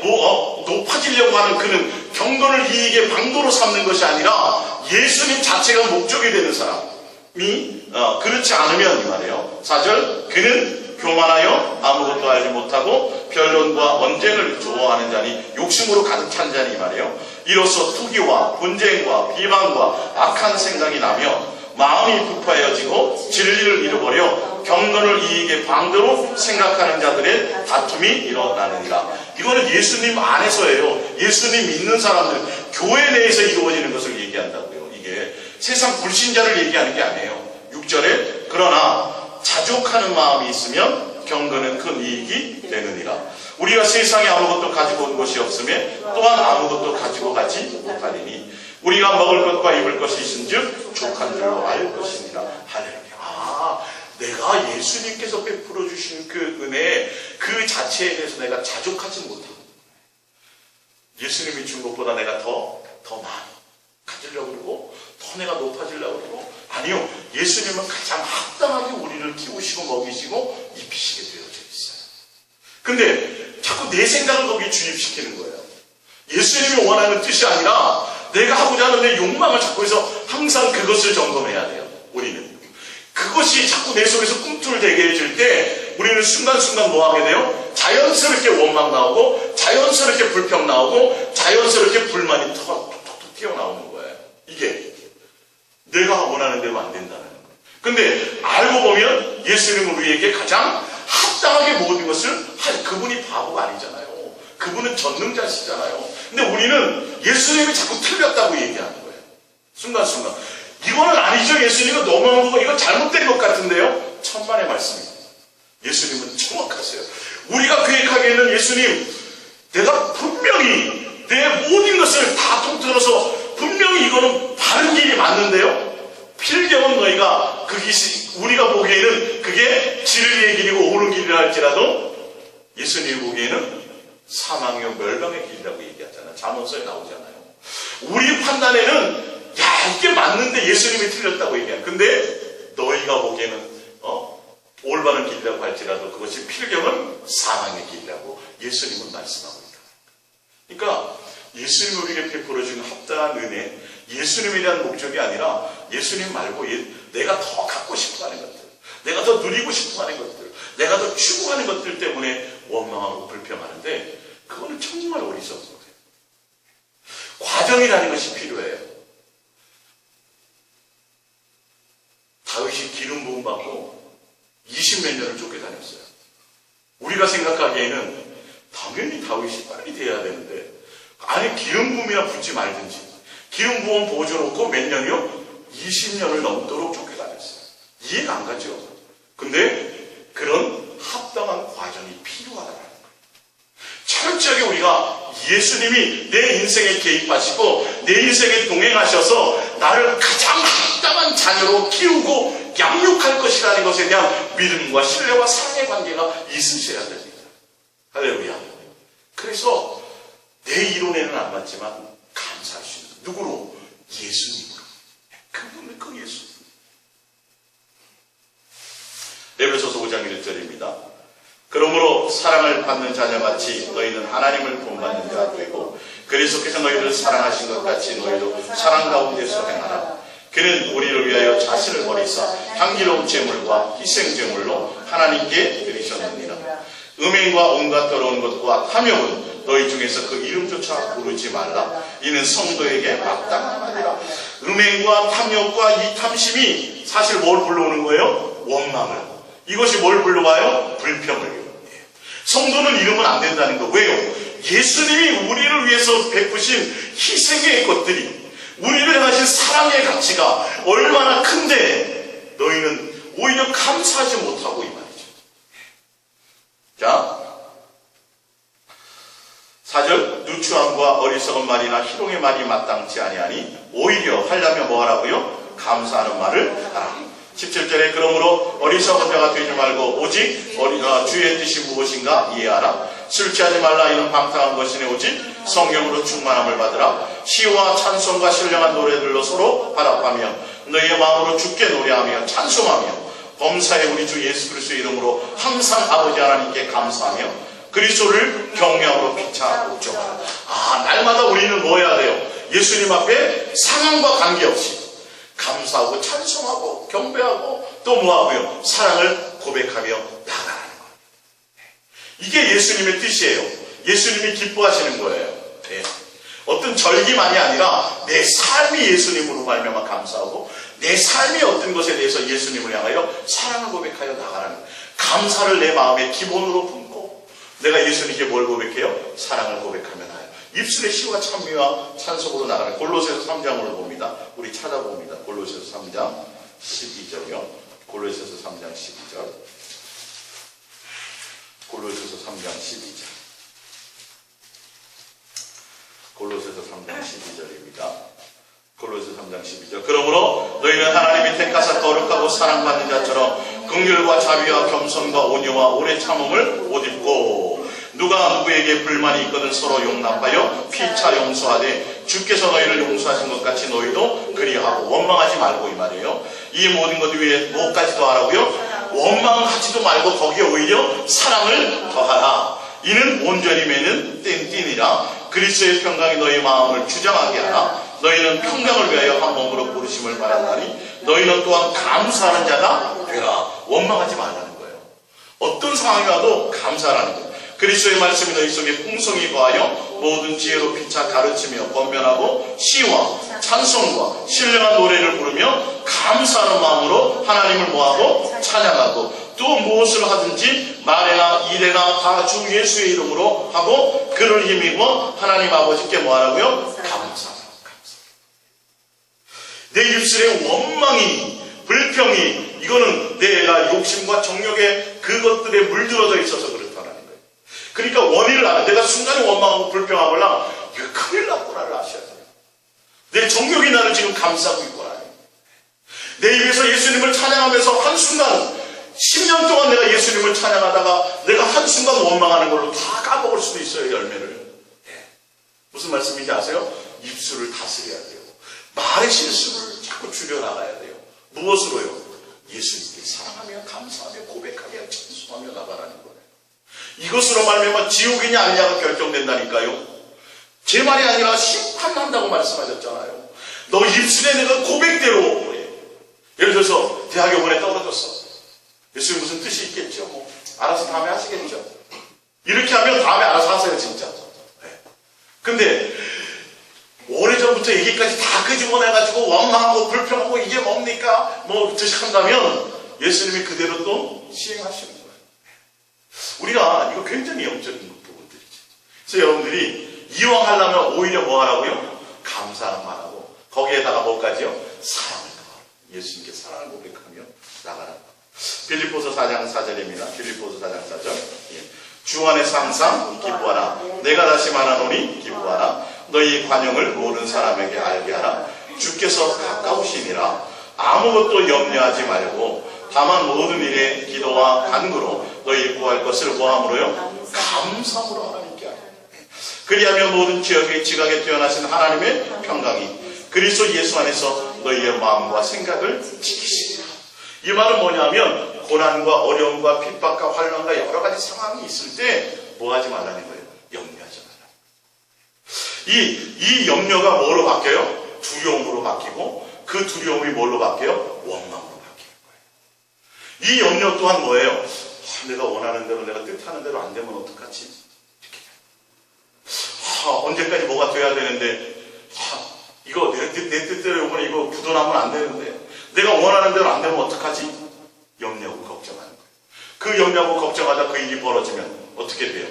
높아지려고 하는 그는 경건을 이익의 방도로 삼는 것이 아니라 예수님 자체가 목적이 되는 사람이 그렇지 않으면 이 말이에요. 4절 그는 교만하여 아무것도 알지 못하고 변론과 언쟁을 좋아하는 자니 욕심으로 가득 찬 자니 이 말이에요. 이로써 투기와 분쟁과 비방과 악한 생각이 나며 마음이 부패해지고 진리를 잃어버려 경건을 이익의 방도로 생각하는 자들의 다툼이 일어나느니라. 이거는 예수님 안에서예요. 예수님 믿는 사람들 교회 내에서 이루어지는 것을 얘기한다고요. 이게 세상 불신자를 얘기하는 게 아니에요. 6절에 그러나 자족하는 마음이 있으면 경건은 큰 이익이 되느니라. 우리가 세상에 아무것도 가지고 온 것이 없음에 또한 아무것도 가지고 가지 못하리니 우리가 먹을 것과 입을 것이 있은즉 족한 줄로 알 것이니라. 할렐루야. 내가 예수님께서 베풀어 주신 그 은혜 그 자체에 대해서 내가 자족하지 못하고 예수님이 준 것보다 내가 더 많이 가지려고 그러고 더 내가 높아지려고 그러고 아니요. 예수님은 가장 합당하게 우리를 키우시고 먹이시고 입히시게 되어져 있어요. 근데 자꾸 내 생각을 거기에 주입시키는 거예요. 예수님이 원하는 뜻이 아니라 내가 하고자 하는 내 욕망을 찾고 해서 항상 그것을 점검해야 돼요. 우리는. 그것이 자꾸 내 속에서 꿈틀대게 해줄 때 우리는 순간순간 뭐 하게 돼요? 자연스럽게 원망 나오고 자연스럽게 불평 나오고 자연스럽게 불만이 톡톡톡 튀어나오는 거예요. 이게 내가 원하는 대로 안 된다는 거예요. 근데 알고 보면 예수님은 우리에게 가장 합당하게 모든 것을 그분이 바보가 아니잖아요. 그분은 전능자시잖아요. 근데 우리는 예수님이 자꾸 틀렸다고 얘기하는 거예요. 순간순간. 이거는 아니죠. 예수님은 너무한 거고 이거 잘못된 것 같은데요. 천만의 말씀입니다. 예수님은 정확하세요. 우리가 계획하기에는 예수님, 내가 분명히 내 모든 것을 다 통틀어서 분명히 이거는 바른 길이 맞는데요. 필경은 너희가 우리가 보기에는 그게 진리의 길이고 옳은 길이라 할지라도 예수님이 보기에는 사망이요 멸망의 길이라고 얘기하잖아요. 잠언서에 나오잖아요. 우리 판단에는 이게 맞는데 예수님이 틀렸다고 얘기해요. 근데 너희가 보기에는 올바른 길이라고 할지라도 그것이 필경은 사망의 길이라고 예수님은 말씀합니다. 그러니까 예수님이 우리에게 베풀어준 합당한 은혜, 예수님에 대한 목적이 아니라 예수님 말고 내가 더 갖고 싶어하는 것들, 내가 더 누리고 싶어하는 것들, 내가 더 추구하는 것들 때문에 원망하고 불평하는데 그거는 정말 어리석은 거예요. 과정이라는 것이 필요해요. 다윗이 기름 부음 받고 20몇 년을 쫓겨다녔어요. 우리가 생각하기에는 당연히 다윗이 빨리 돼야 되는데 아니 기름 부음이나 붓지 말든지 기름 부음 보여줘놓고 몇 년이요? 20년을 넘도록 쫓겨다녔어요. 이해가 안 가죠. 근데 그런 합당한 과정이 필요하다는 거예요. 철저하게 우리가 예수님이 내 인생에 개입하시고 내 인생에 동행하셔서 나를 가장 합당한 자녀로 키우고 양육할 것이라는 것에 대한 믿음과 신뢰와 사랑의 관계가 있으셔야 됩니다. 할렐루야. 그래서 내 이론에는 안 맞지만 감사할 수 있는 누구로? 예수님으로. 그분은 그 예수. 에베소서 5장 1절입니다. 그러므로 사랑을 받는 자녀같이 너희는 하나님을 본받는 자가 되고 그리스도께서 너희를 사랑하신 것 같이 너희도 사랑 가운데서 행하라. 그는 우리를 위하여 자신을 버리사 향기로운 제물과 희생제물로 하나님께 드리셨느니라. 음행과 온갖 더러운 것과 탐욕은 너희 중에서 그 이름조차 부르지 말라. 이는 성도에게 마땅하니라. 음행과 탐욕과 이 탐심이 사실 뭘 불러오는 거예요? 원망을. 이것이 뭘 불러와요? 불평을. 성도는 이러면 안 된다는 거. 왜요? 예수님이 우리를 위해서 베푸신 희생의 것들이 우리를 향하신 사랑의 가치가 얼마나 큰데 너희는 오히려 감사하지 못하고 이 말이죠. 자, 4절 누추함과 어리석은 말이나 희롱의 말이 마땅치 아니하니 오히려 하려면 뭐하라고요? 감사하는 말을 하라. 17절에 그러므로 어리석은 자가 되지 말고 오직 주의 뜻이 무엇인가 이해하라. 술 취하지 말라. 이는 방탕한 것이니 오직 성령으로 충만함을 받으라. 시와 찬송과 신령한 노래들로 서로 화답하며 너희의 마음으로 주께 노래하며 찬송하며 범사의 우리 주 예수 그리스도의 이름으로 항상 아버지 하나님께 감사하며 그리스도를 경외함으로 피차 묵종하라. 날마다 우리는 뭐 해야 돼요? 예수님 앞에 상황과 관계없이 감사하고 찬송하고 경배하고 또 뭐하고요? 사랑을 고백하며 나아가는 거예요. 이게 예수님의 뜻이에요. 예수님이 기뻐하시는 거예요. 네. 어떤 절기만이 아니라 내 삶이 예수님으로 말미암아 감사하고 내 삶이 어떤 것에 대해서 예수님을 향하여 사랑을 고백하여 나가는 거예요. 감사를 내 마음의 기본으로 품고 내가 예수님께 뭘 고백해요? 사랑을 고백하며 나아요. 입술의 시와 찬미와 찬송으로 나가는 골로새서 3장으로 봅니다. 우리 찾아봅니다. 골로새서 3장 12절이요. 골로새서 3장 12절. 골로새서 3장 12절. 골로새서 3장 12절입니다. 골로새서 3장 12절. 그러므로 너희는 하나님이 택하사 거룩하고 사랑받는 자처럼 긍휼과 자비와 겸손과 온유와 오래 참음을 못 입고 누가 누구에게 불만이 있거든 서로 용납하여 피차 용서하되 주께서 너희를 용서하신 것 같이 너희도 그리하고 원망하지 말고 이 말이에요. 이 모든 것 위에 뭐까지 더하라고요? 원망하지도 말고 거기에 오히려 사랑을 더하라. 이는 온전히 매는 띠니라. 그리스도의 평강이 너희 마음을 주장하게 하라. 너희는 평강을 위하여 한 몸으로 부르심을 받았나니 너희는 또한 감사하는 자가 되라. 원망하지 말라는 거예요. 어떤 상황이 와도 감사하라는 거예요. 그리스도의 말씀이 너희 속에 풍성히 거하여 모든 지혜로 피차 가르치며 권면하고 시와 찬송과 신령한 노래를 부르며 감사하는 마음으로 하나님을 모하고 찬양하고 또 무엇을 하든지 말이나 일이나 다 주 예수의 이름으로 하고 그를 힘입어 하나님 아버지께 뭐하라고요? 감사하라. 내 입술에 원망이 불평이 이거는 내가 욕심과 정욕에 그것들에 물들어져 있어서 그렇다는 거예요. 그러니까 원인을 알아. 내가 순간에 원망하고 불평하거나 이거 큰일 났구나를 아셔야 돼요. 내 정욕이 나를 지금 감싸고 있구나. 내 입에서 예수님을 찬양하면서 한순간 10년 동안 내가 예수님을 찬양하다가 내가 한순간 원망하는 걸로 다 까먹을 수도 있어요. 열매를. 무슨 말씀인지 아세요? 입술을 다스려야 돼요. 말의 실수를 자꾸 줄여나가야 돼요. 무엇으로요? 예수님께 사랑하며 감사하며 고백하며 찬송하며 나가라는 거예요. 이것으로 말미암아 지옥이냐 아니냐가 결정된다니까요. 제 말이 아니라 심판한다고 말씀하셨잖아요. 너 입술에 내가 고백대로 예를 들어서 대학교번에 떨어졌어. 예수님 무슨 뜻이 있겠죠? 뭐 알아서 다음에 하시겠죠? 이렇게 하면 다음에 알아서 하세요 진짜. 근데 오래전부터 얘기까지 다 끄집어내가지고 원망하고 불평하고 이게 뭡니까? 뭐 드식한다면 예수님이 그대로 또 시행하시는 거예요. 우리가 이거 굉장히 영적인 부분들이죠. 그래서 여러분들이 이왕 하려면 오히려 뭐 하라고요? 감사하는 말하고 거기에다가 뭐까지요? 사랑을 더하고 예수님께 사랑을 고백하며 나가는 거. 빌립보서 4장 4절입니다. 빌립보서 4장 4절. 주 안에서 항상 기뻐하라. 내가 다시 말하노니 기뻐하라. 너희 관용을 모든 사람에게 알게 하라. 주께서 가까우시니라. 아무것도 염려하지 말고 다만 모든 일에 기도와 간구로 너희 구할 것을 뭐함으로요? 감사함으로 하나님께 하라. 그리하면 모든 지각에 뛰어나신 하나님의 평강이 그리스도 예수 안에서 너희의 마음과 생각을 지키시리라. 이 말은 뭐냐면 고난과 어려움과 핍박과 환난과 여러 가지 상황이 있을 때 뭐 하지 말라는 거예요? 염려하지 말라. 이 염려가 뭐로 바뀌어요? 두려움으로 바뀌고 그 두려움이 뭘로 바뀌어요? 원망으로 바뀌는 거예요. 이 염려 또한 뭐예요? 내가 원하는 대로 내가 뜻하는 대로 안 되면 어떡하지? 이렇게. 언제까지 뭐가 돼야 되는데 이거 내 뜻대로 이번에 이거 부도나면 안 되는데 내가 원하는 대로 안 되면 어떡하지? 염려하고 걱정하는 거예요. 그 염려하고 걱정하다 그 일이 벌어지면 어떻게 돼요?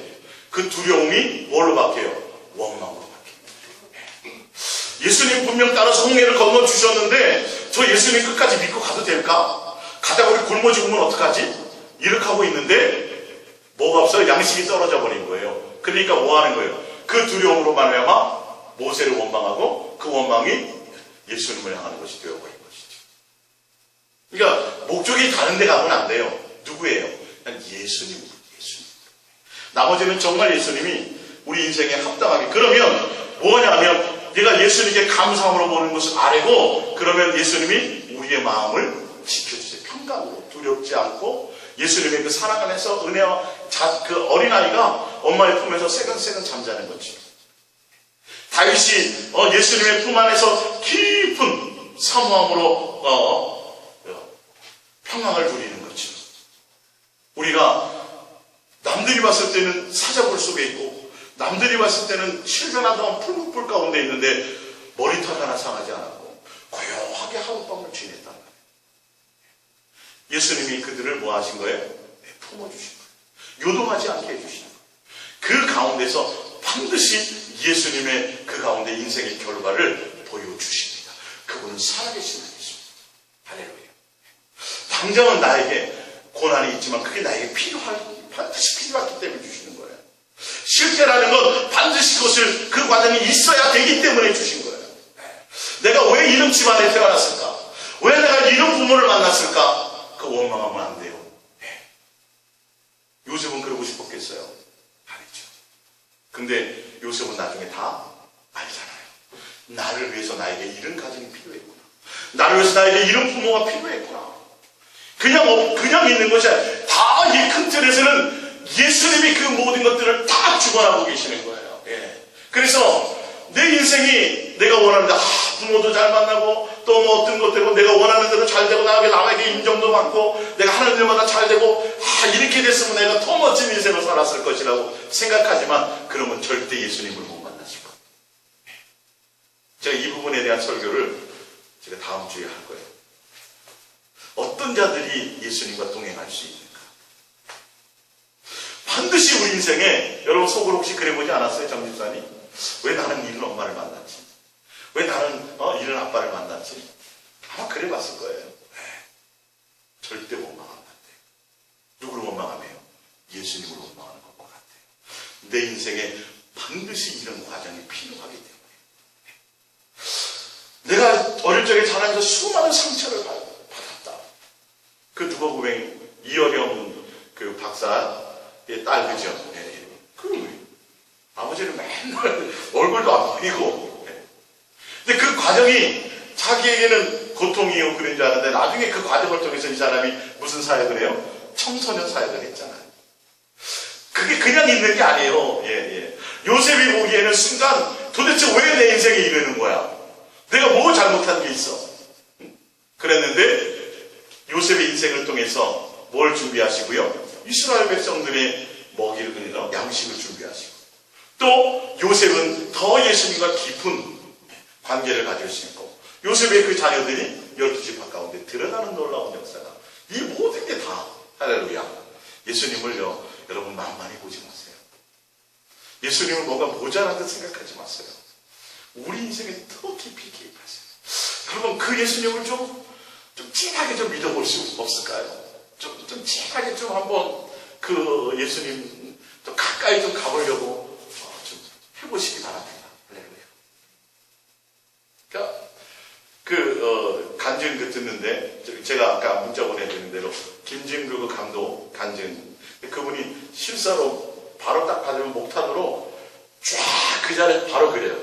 그 두려움이 뭘로 바뀌어요? 원망으로 바뀌어요. 예수님 분명 따라서 홍해를 건너주셨는데 저 예수님 끝까지 믿고 가도 될까? 가다가 우리 굶어 죽으면 어떡하지? 이렇게 하고 있는데 뭐가 없어요? 양식이 떨어져 버린 거예요. 그러니까 뭐 하는 거예요? 그 두려움으로 말미암아 모세를 원망하고 그 원망이 예수님을 향하는 것이 되어버린 것이죠. 그러니까 목적이 다른 데 가면 안 돼요. 누구예요? 그냥 예수님. 나머지는 정말 예수님이 우리 인생에 합당하게. 그러면 뭐냐면 내가 예수님께 감사함으로 보는 것을 알고 그러면 예수님이 우리의 마음을 지켜주세요. 평강으로 두렵지 않고 예수님의 그 사랑 안에서 은혜와 그 어린아이가 엄마의 품에서 새근새근 잠자는 거죠. 다윗이 예수님의 품 안에서 깊은 사모함으로 평강을 누리는 거죠. 우리가 남들이 봤을 때는 사자굴 속에 있고 남들이 봤을 때는 실존하던 풀무불 가운데 있는데 머리털 하나 상하지 않았고 고요하게 하룻밤을 지냈단 말이에요. 예수님이 그들을 뭐 하신 거예요? 품어주신 거예요. 요동하지 않게 해주신 거예요. 그 가운데서 반드시 예수님의 그 가운데 인생의 결과를 보여주십니다. 그분은 살아계신 분이십니다. 할렐루야. 당장은 나에게 고난이 있지만 그게 나에게 반드시 필요하기 때문에 주시는 거예요. 실제라는 건 반드시 그 과정이 있어야 되기 때문에 주신 거예요. 내가 왜 이런 집안에 태어났을까? 왜 내가 이런 부모를 만났을까? 그 원망하면 안 돼요. 요셉은 그러고 싶었겠어요? 아니죠. 근데 요셉은 나중에 다 알잖아요. 나를 위해서 나에게 이런 가정이 필요했구나. 나를 위해서 나에게 이런 부모가 필요했구나. 그냥 있는 것이 아니라 다 이 큰 틀에서는 예수님이 그 모든 것들을 다 주관하고 계시는 거예요. 그래서 내 인생이 내가 원하는데 부모도 잘 만나고 또 뭐 어떤 것 되고 내가 원하는 대로 잘 되고 남에게 인정도 받고 내가 하는 일마다 잘 되고 이렇게 됐으면 내가 더 멋진 인생을 살았을 것이라고 생각하지만 그러면 절대 예수님을 못 만나실 거예요. 제가 이 부분에 대한 설교를 제가 다음 주에 할 거예요. 어떤 자들이 예수님과 동행할 수 있는가? 반드시 우리 인생에 여러분 속으로 혹시 그래보지 않았어요? 정집사님? 왜 나는 이런 엄마를 만났지? 왜 나는 이런 아빠를 만났지? 아마 그래봤을 거예요. 절대 원망하면 안 돼요. 누구를 원망하며요? 예수님을 원망하는 것과 같아요. 내 인생에 반드시 이런 과정이 필요하기 때문에 내가 어릴 적에 자라면서 수많은 상처를 받았다. 그 누가복음 이어령 그 박사의 딸 그죠? 그 아버지는 맨날 얼굴도 안 보이고 근데 그 과정이 자기에게는 고통이요 그런 줄 알았는데 나중에 그 과정을 통해서 이 사람이 무슨 사역을 해요? 청소년 사역을 했잖아요. 그게 그냥 있는 게 아니에요. 요셉이 보기에는 순간 도대체 왜 내 인생에 이러는 거야? 내가 뭐 잘못한 게 있어? 그랬는데 요셉의 인생을 통해서 뭘 준비하시고요? 이스라엘 백성들의 먹이를 그냥 양식을 준비하시고 또 요셉은 더 예수님과 깊은 관계를 가질 수 있고 요셉의 그 자녀들이 12지파 가운데 드러나는 놀라운 역사가 이 모든 게 다 할렐루야. 예수님을요 여러분 만만히 보지 마세요. 예수님을 뭔가 모자란 듯 생각하지 마세요. 우리 인생에 더 깊이 개입하세요. 여러분 그 예수님을 좀 진하게 좀 믿어볼 수 없을까요? 좀 진하게 좀 한번 그 예수님 좀 가까이 좀 가보려고 좀 해보시기 바랍니다. 그러니까 간증 듣는데 제가 아까 문자 보내드린 대로 김진규 감독 간증 그분이 실사로 바로 딱 받으면 목탄으로 쫙 그 자리에 바로 그래요.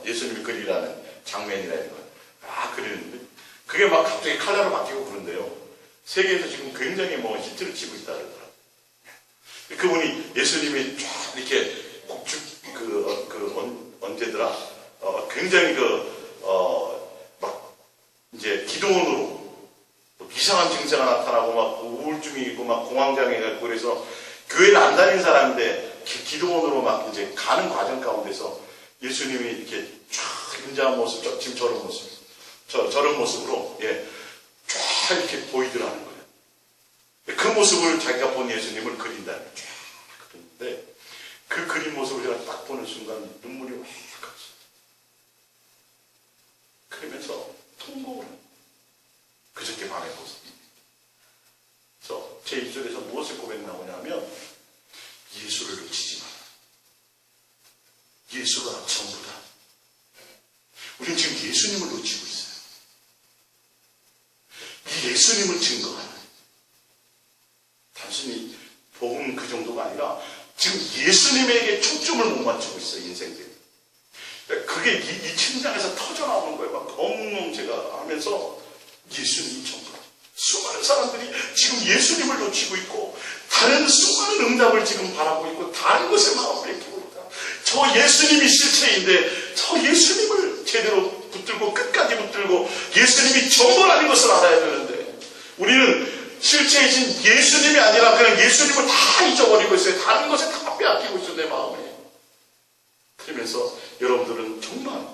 예수님이 그리라는 장면이나 이런 걸 그리는데 그게 막 갑자기 칼라로 바뀌고 그런데요. 세계에서 지금 굉장히 히트를 치고 있다 그러더라고요. 그분이 예수님이 쫙 이렇게 곡축 언제더라? 굉장히 막 이제 기도원으로 이상한 증세가 나타나고 막 우울증이 있고 막 공황장애 갖고 그래서 교회를 안 다닌 사람인데 기도원으로 막 이제 가는 과정 가운데서 예수님이 이렇게 쫙 인자한 모습, 지금 저런 모습, 저런 모습으로 쫙 이렇게 보이더라는 거예요. 그 모습을 자기가 본 예수님을 그린다는 거예요. 쫙 그렸는데 그 그린 모습을 제가 딱 보는 순간 눈물이 확 갔어요. 그러면서 통곡을 해요. 그저께 밤의 모습입니다. 그래서 제 입술에서 무엇을 고백 나오냐면 예수를 놓치지 마라. 예수가 전부다. 우리는 지금 예수님을 놓치고 있어요. 이 예수님을 증거하는 단순히 복음 그 정도가 아니라 지금 예수님에게 초점을 못 맞추고 있어요. 인생들이. 그게 이 침장에서 터져나오는 거예요. 막 엉엉 제가 하면서 예수님이 전부다. 수많은 사람들이 지금 예수님을 놓치고 있고 다른 수많은 응답을 지금 바라고 있고 다른 것에 마음을 뺏기고 있다. 저 예수님이 실체인데 저 예수님을 제대로 붙들고 끝까지 붙들고 예수님이 전부라는 것을 알아야 되는데 우리는 실체이신 예수님이 아니라 그냥 예수님을 다 잊어버리고 있어요. 다른 것에 다 빼앗기고 있어요. 내 마음에. 그러면서 여러분들은 정말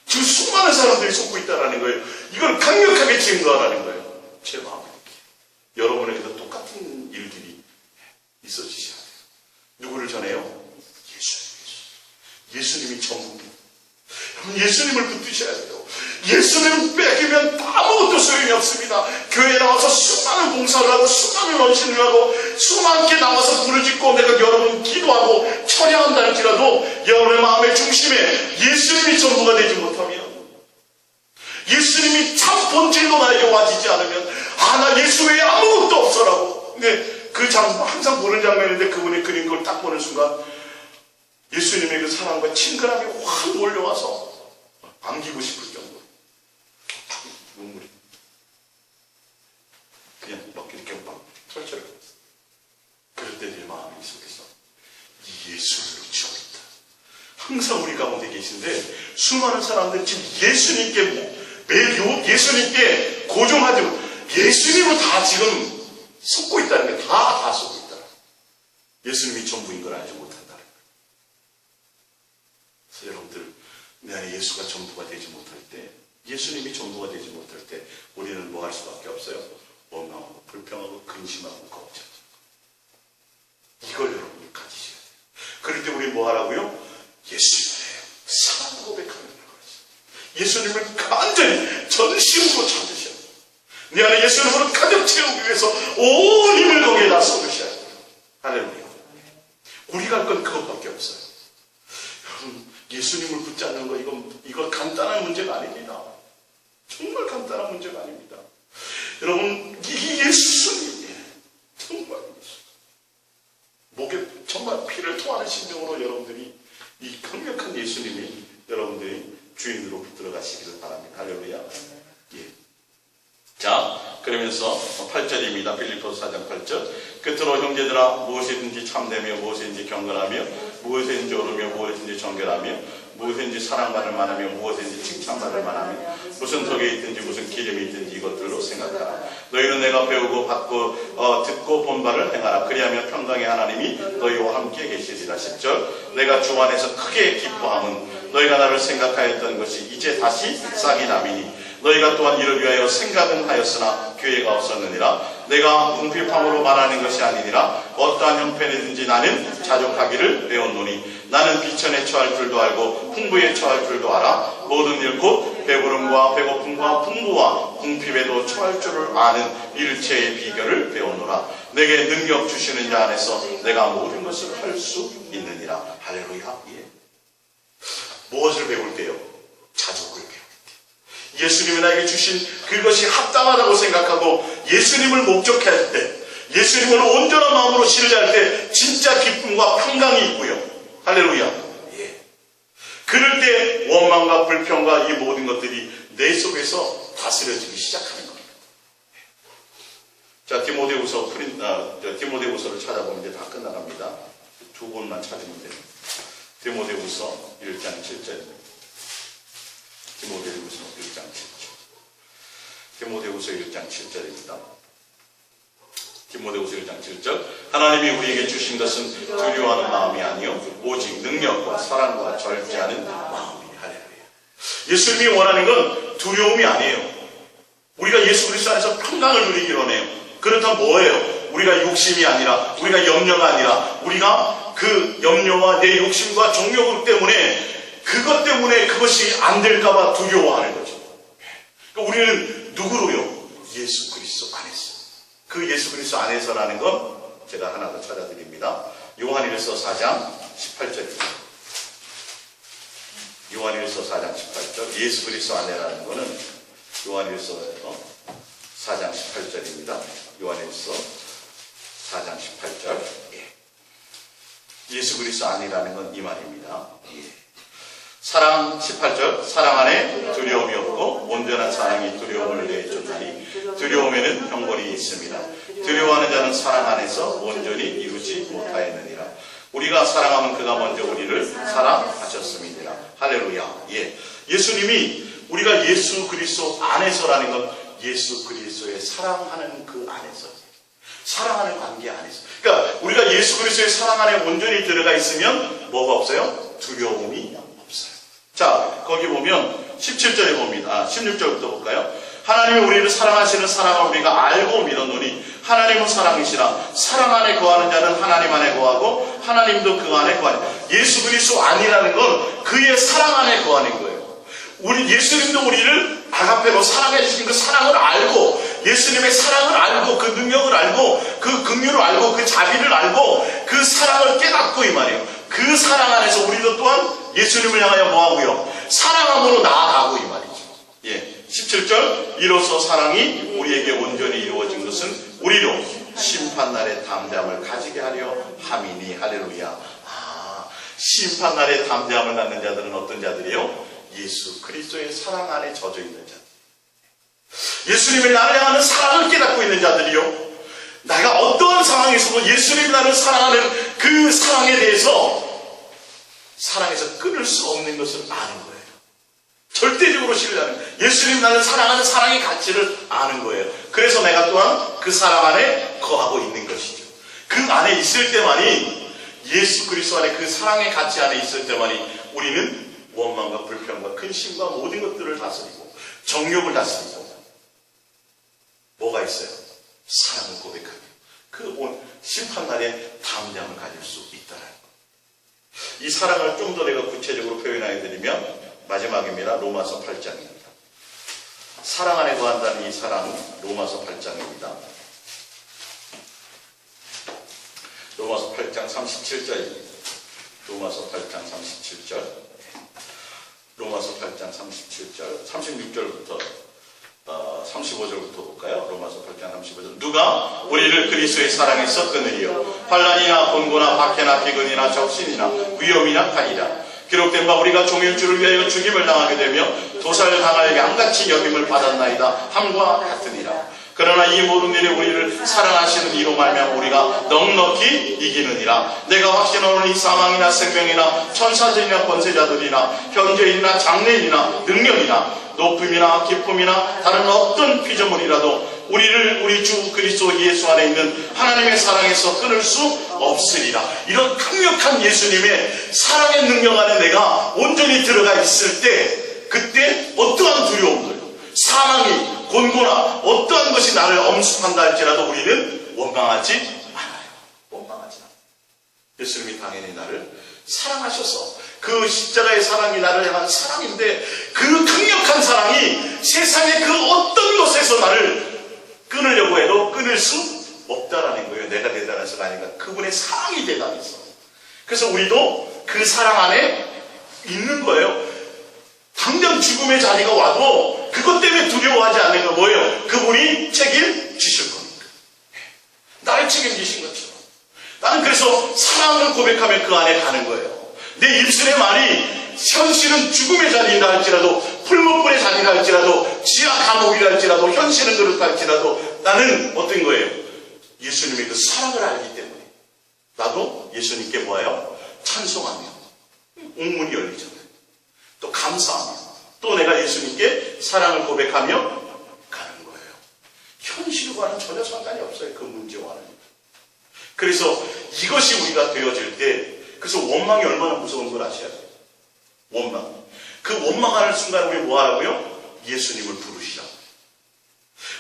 지금 수많은 사람들이 속고 있다는 거예요. 이걸 강력하게 증거하라는 거예요. 제 마음에. 여러분에게도 똑같은 일들이 있어지셔야 돼요. 누구를 전해요? 예수님이 전부입니다. 여러분 예수님을 붙드셔야 돼요. 예수님을 뺏기면 아무것도 소용이 없습니다. 교회에 나와서 수많은 봉사를 하고 수많은 헌신을 하고 수많게 나와서 부르짖고 내가 여러분 기도하고 처리한다 할지라도 여러분의 마음의 중심에 예수님이 전부가 되지 못하면 예수님이 참 본질로 나에게 와지지 않으면 나 예수 외에 아무것도 없어라고. 근데 그 항상 보는 장면인데 그분이 그린 걸 딱 보는 순간 예수님의 그 사랑과 친근함이 확 몰려와서 안기고 싶을 정도로 눈물이 그냥 막 이렇게 막 철철. 그럴 때 내 마음이 속에서 이 예수를 놓치고 있다. 항상 우리 가운데 계신데 수많은 사람들이 지금 예수님께 고정하죠. 예수님을 다 지금 속고 있다는 게 다 속고 있다. 예수님이 전부인 걸 알지 못한다. 그래서 여러분들 내 안에 예수가 전부가 되지 못할 때, 예수님이 전부가 되지 못할 때 우리는 뭐 할 수밖에 없어요? 원망하고 불평하고 근심하고 걱정. 이걸 여러분이 가지셔야 돼요. 그럴 때 우리 뭐 하라고요? 예수님의 사랑 고백하는 거예요. 예수님을 간절히 전심으로 찾으셔야 돼요. 내 안에 예수님으로 가득 채우기 위해서 온 힘을 거기에다 쏟으셔야 돼요. 할렐루야. 우리가 할 건 그것밖에 없어요. 여러분, 예수님을 붙잡는 거 이거 간단한 문제가 아닙니다. 정말 간단한 문제가 아닙니다. 여러분, 이 예수님이 정말 목에 정말 피를 토하는 심정으로 여러분들이 이 강력한 예수님이 여러분들이 주인으로 들어가시기를 바랍니다. 할렐루야. 예. 자, 그러면서 8절입니다. 빌립보서 4장 8절. 끝으로 형제들아, 무엇이든지 참되며 무엇이든지 경건하며 무엇이든지 옳으며 무엇이든지 정결하며 무엇이든지 사랑받을 만하며 무엇이든지 칭찬받을 만하며 무슨 덕이 있든지 무슨 기름이 있든지 이것들로 생각하라. 너희는 내가 배우고 받고 듣고 본 바를 행하라. 그리하면 평강의 하나님이 너희와 함께 계시리라. 10절. 내가 주 안에서 크게 기뻐함은 너희가 나를 생각하였던 것이 이제 다시 싹이 남이니 너희가 또한 이를 위하여 생각은 하였으나 기회가 없었느니라. 내가 궁핍함으로 말하는 것이 아니니라. 어떠한 형편이든지 나는 자족하기를 배웠노니 나는 비천에 처할 줄도 알고 풍부에 처할 줄도 알아. 모든 일 곧 배부름과 배고픔과 풍부와 궁핍에도 처할 줄을 아는 일체의 비결을 배웠노라. 내게 능력 주시는 자 안에서 내가 모든 것을 할 수 있느니라. 할렐루야. 예. 무엇을 배울 때요? 자족을 배울 때. 예수님이 나에게 주신 그것이 합당하다고 생각하고 예수님을 목적할 때, 예수님을 온전한 마음으로 신뢰할 때 진짜 기쁨과 평강이 있고요. 할렐루야. 예. 그럴 때 원망과 불평과 이 모든 것들이 내 속에서 다스려지기 시작하는 겁니다. 자, 디모데후서를 찾아보면 이제 다 끝나갑니다. 두 권만 찾으면 돼요. 디모데후서 1장 7절입니다. 디모데후서 1장 7절. 디모데후서 1장 7절입니다. 디모데후서 1장 7절. 하나님이 우리에게 주신 것은 두려워하는 마음이 아니요 오직 능력과 사랑과 절제하는 마음이. 할렐루야. 예수님이 원하는 건 두려움이 아니에요. 우리가 예수 그리스도 안에서 평강을 누리기를 원해요. 그렇다면 뭐예요? 우리가 욕심이 아니라, 우리가 염려가 아니라, 우리가 그 염려와 내 욕심과 정욕 때문에, 그것 때문에 그것이 안 될까봐 두려워하는 거죠. 그러니까 우리는 누구로요? 예수 그리스도 안에서. 그 예수 그리스도 안에서라는 건 제가 하나 더 찾아드립니다. 요한일서 4장 18절입니다. 요한일서 4장 18절. 예수 그리스도 안에라는 거는 요한일서 4장 18절입니다. 요한일서 4장 18절. 예. 예수 그리스도 안이라는 건 이 말입니다. 예. 사랑 18절. 사랑 안에 두려움이 없고 온전한 사랑이 두려움을 내쫓나니 두려움에는 형벌이 있습니다. 두려워하는 자는 사랑 안에서 온전히 이루지 못하였느니라. 우리가 사랑하면 그가 먼저 우리를 사랑하셨음이니라. 할렐루야. 예. 예수님이 우리가 예수 그리스도 안에서라는 건 예수 그리스도의 사랑하는 그 안에서, 사랑하는 관계 안에서. 그러니까 우리가 예수 그리스도의 사랑 안에 온전히 들어가 있으면 뭐가 없어요? 두려움이 없어요. 자, 거기 보면 17절에 봅니다. 16절부터 볼까요? 하나님이 우리를 사랑하시는 사랑을 우리가 알고 믿었노니 하나님은 사랑이시라. 사랑 안에 거하는 자는 하나님 안에 거하고 하나님도 그 안에 거하니. 예수 그리스도 안이라는 건 그의 사랑 안에 거하는 거예요. 우리 예수님도 우리를 아가페로 사랑해 주신 그 사랑을 알고, 예수님의 사랑을 알고, 그 능력을 알고, 그 긍휼을 알고, 그 자비를 알고, 그 사랑을 깨닫고 이 말이에요. 그 사랑 안에서 우리도 또한 예수님을 향하여 뭐하고요? 사랑함으로 나아가고 이 말이죠. 예, 17절. 이로써 사랑이 우리에게 온전히 이루어진 것은 우리로 심판날의 담대함을 가지게 하려 함이니. 할렐루야. 심판날의 담대함을 갖는 자들은 어떤 자들이요? 예수 그리스도의 사랑 안에 젖어 있는 자들. 예수님이 나를 향하는 사랑을 깨닫고 있는 자들이요. 내가 어떠한 상황에서도 예수님이 나를 사랑하는 그 사랑에 대해서 사랑에서 끊을 수 없는 것을 아는 거예요. 절대적으로 신뢰하는 거예요. 예수님 나를 사랑하는 사랑의 가치를 아는 거예요. 그래서 내가 또한 그 사랑 안에 거하고 있는 것이죠. 그 안에 있을 때만이, 예수 그리스도 안에 그 사랑의 가치 안에 있을 때만이 우리는 원망과 불평과 근심과 모든 것들을 다스리고 정욕을 다스리고 뭐가 있어요? 사랑을 고백하며 그 온 심판날에 담대함을 가질 수 있다는 거예요. 이 사랑을 좀 더 내가 구체적으로 표현해 드리면 마지막입니다. 로마서 8장입니다. 사랑 안에 거한다는 이 사랑은 로마서 8장입니다. 로마서 8장 37절입니다. 로마서 8장 37절. 로마서 8장 37절. 36절부터 35절부터 볼까요? 로마서 8장 35절. 누가 우리를 그리스도의 사랑에서 끊으리요? 환난이나 곤고나 박해나 비근이나 적신이나 위험이나 칼이라. 기록된 바 우리가 종일 줄을 위하여 죽임을 당하게 되며 도살당할 양같이 여김을 받았나이다 함과 같으니라. 그러나 이 모든 일에 우리를 사랑하시는 이로 말미암아 우리가 넉넉히 이기느니라. 내가 확신하노니 이 사망이나 생명이나 천사들이나 권세자들이나 현재이나 장래이나 능력이나 높음이나 기쁨이나 다른 어떤 피조물이라도 우리를 우리 주 그리스도 예수 안에 있는 하나님의 사랑에서 끊을 수 없으리라. 이런 강력한 예수님의 사랑의 능력 안에 내가 온전히 들어가 있을 때, 그때 어떠한 두려움들, 사망이 곤고나 어떠한 것이 나를 엄습한다 할지라도 우리는 원망하지 않아요. 원망하지 않아요. 예수님이 당연히 나를 사랑하셔서 그 십자가의 사랑이 나를 향한 사랑인데, 그 강력한 사랑이 세상의 그 어떤 것에서 나를 끊으려고 해도 끊을 수 없다라는 거예요. 내가 대단해서가 아니라 그분의 사랑이 대단해서. 그래서 우리도 그 사랑 안에 있는 거예요. 당장 죽음의 자리가 와도 그것 때문에 두려워하지 않는 거 뭐예요? 그분이 책임지실 겁니다. 나를 책임지신 것처럼. 나는 그래서 사랑을 고백하며 그 안에 가는 거예요. 내 입술의 말이 현실은 죽음의 자리이라 할지라도, 풀무불의 자리라 할지라도, 지하 감옥이라 할지라도, 현실은 그렇다 할지라도 나는 어떤 거예요? 예수님의 그 사랑을 알기 때문에 나도 예수님께 뭐예요? 찬송하며 옥문이 열리잖아요. 또 감사하며 또 내가 예수님께 사랑을 고백하며 가는 거예요. 현실과는 전혀 상관이 없어요. 그 문제와는. 그래서 이것이 우리가 되어질 때, 그래서 원망이 얼마나 무서운 걸 아셔야 돼요. 원망. 그 원망하는 순간 우리 뭐 하라고요? 예수님을 부르시라고.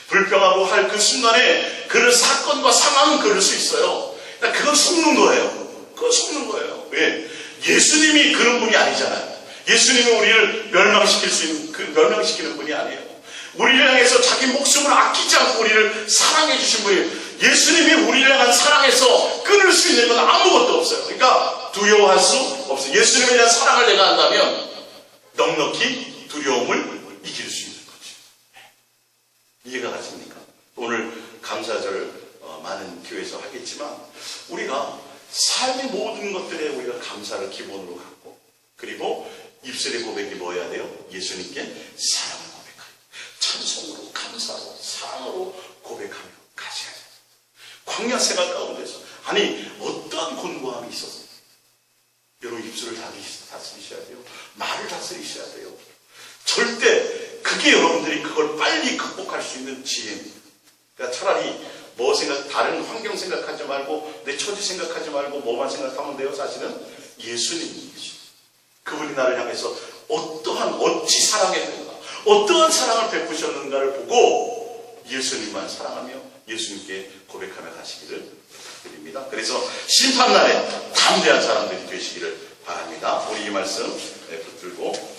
불평하고 할 그 순간에 그런 사건과 상황은 그럴 수 있어요. 그러니까 그건 속는 거예요. 그건 속는 거예요. 왜? 예수님이 그런 분이 아니잖아요. 예수님이 우리를 멸망시킬 수 있는, 멸망시키는 분이 아니에요. 우리를 향해서 자기 목숨을 아끼지 않고 우리를 사랑해 주신 분이에요. 예수님이 우리를 향한 사랑에서 끊을 수 있는 건 아무것도 없어요. 그러니까 두려워할 수 없어요. 예수님에 대한 사랑을 내가 한다면 넉넉히 두려움을 이길 수 있는 거죠. 이해가 가십니까? 오늘 감사절 많은 교회에서 하겠지만 우리가 삶의 모든 것들에 우리가 감사를 기본으로 갖고, 그리고 입술의 고백이 뭐 해야 돼요? 예수님께 사랑을 고백하여 찬송으로, 감사로, 사랑으로 고백하며 가셔야 돼요. 광야 생활 가운데서 아니 어떠한 곤고함이 있었어요. 여러분 입술을 다스리셔야 돼요. 말을 다스리셔야 돼요. 절대 그게 여러분들이 그걸 빨리 극복할 수 있는 지혜입니다. 그러니까 차라리 뭐 다른 환경 생각하지 말고 내 처지 생각하지 말고 뭐만 생각하면 돼요. 사실은 예수님이시죠. 그분이 나를 향해서 어찌 사랑했는가, 어떠한 사랑을 베푸셨는가를 보고 예수님만 사랑하며 예수님께 고백하며 가시기를 부탁드립니다. 그래서 심판날에 담대한 사람들이 되시기를 바랍니다. 우리 이 말씀 붙들고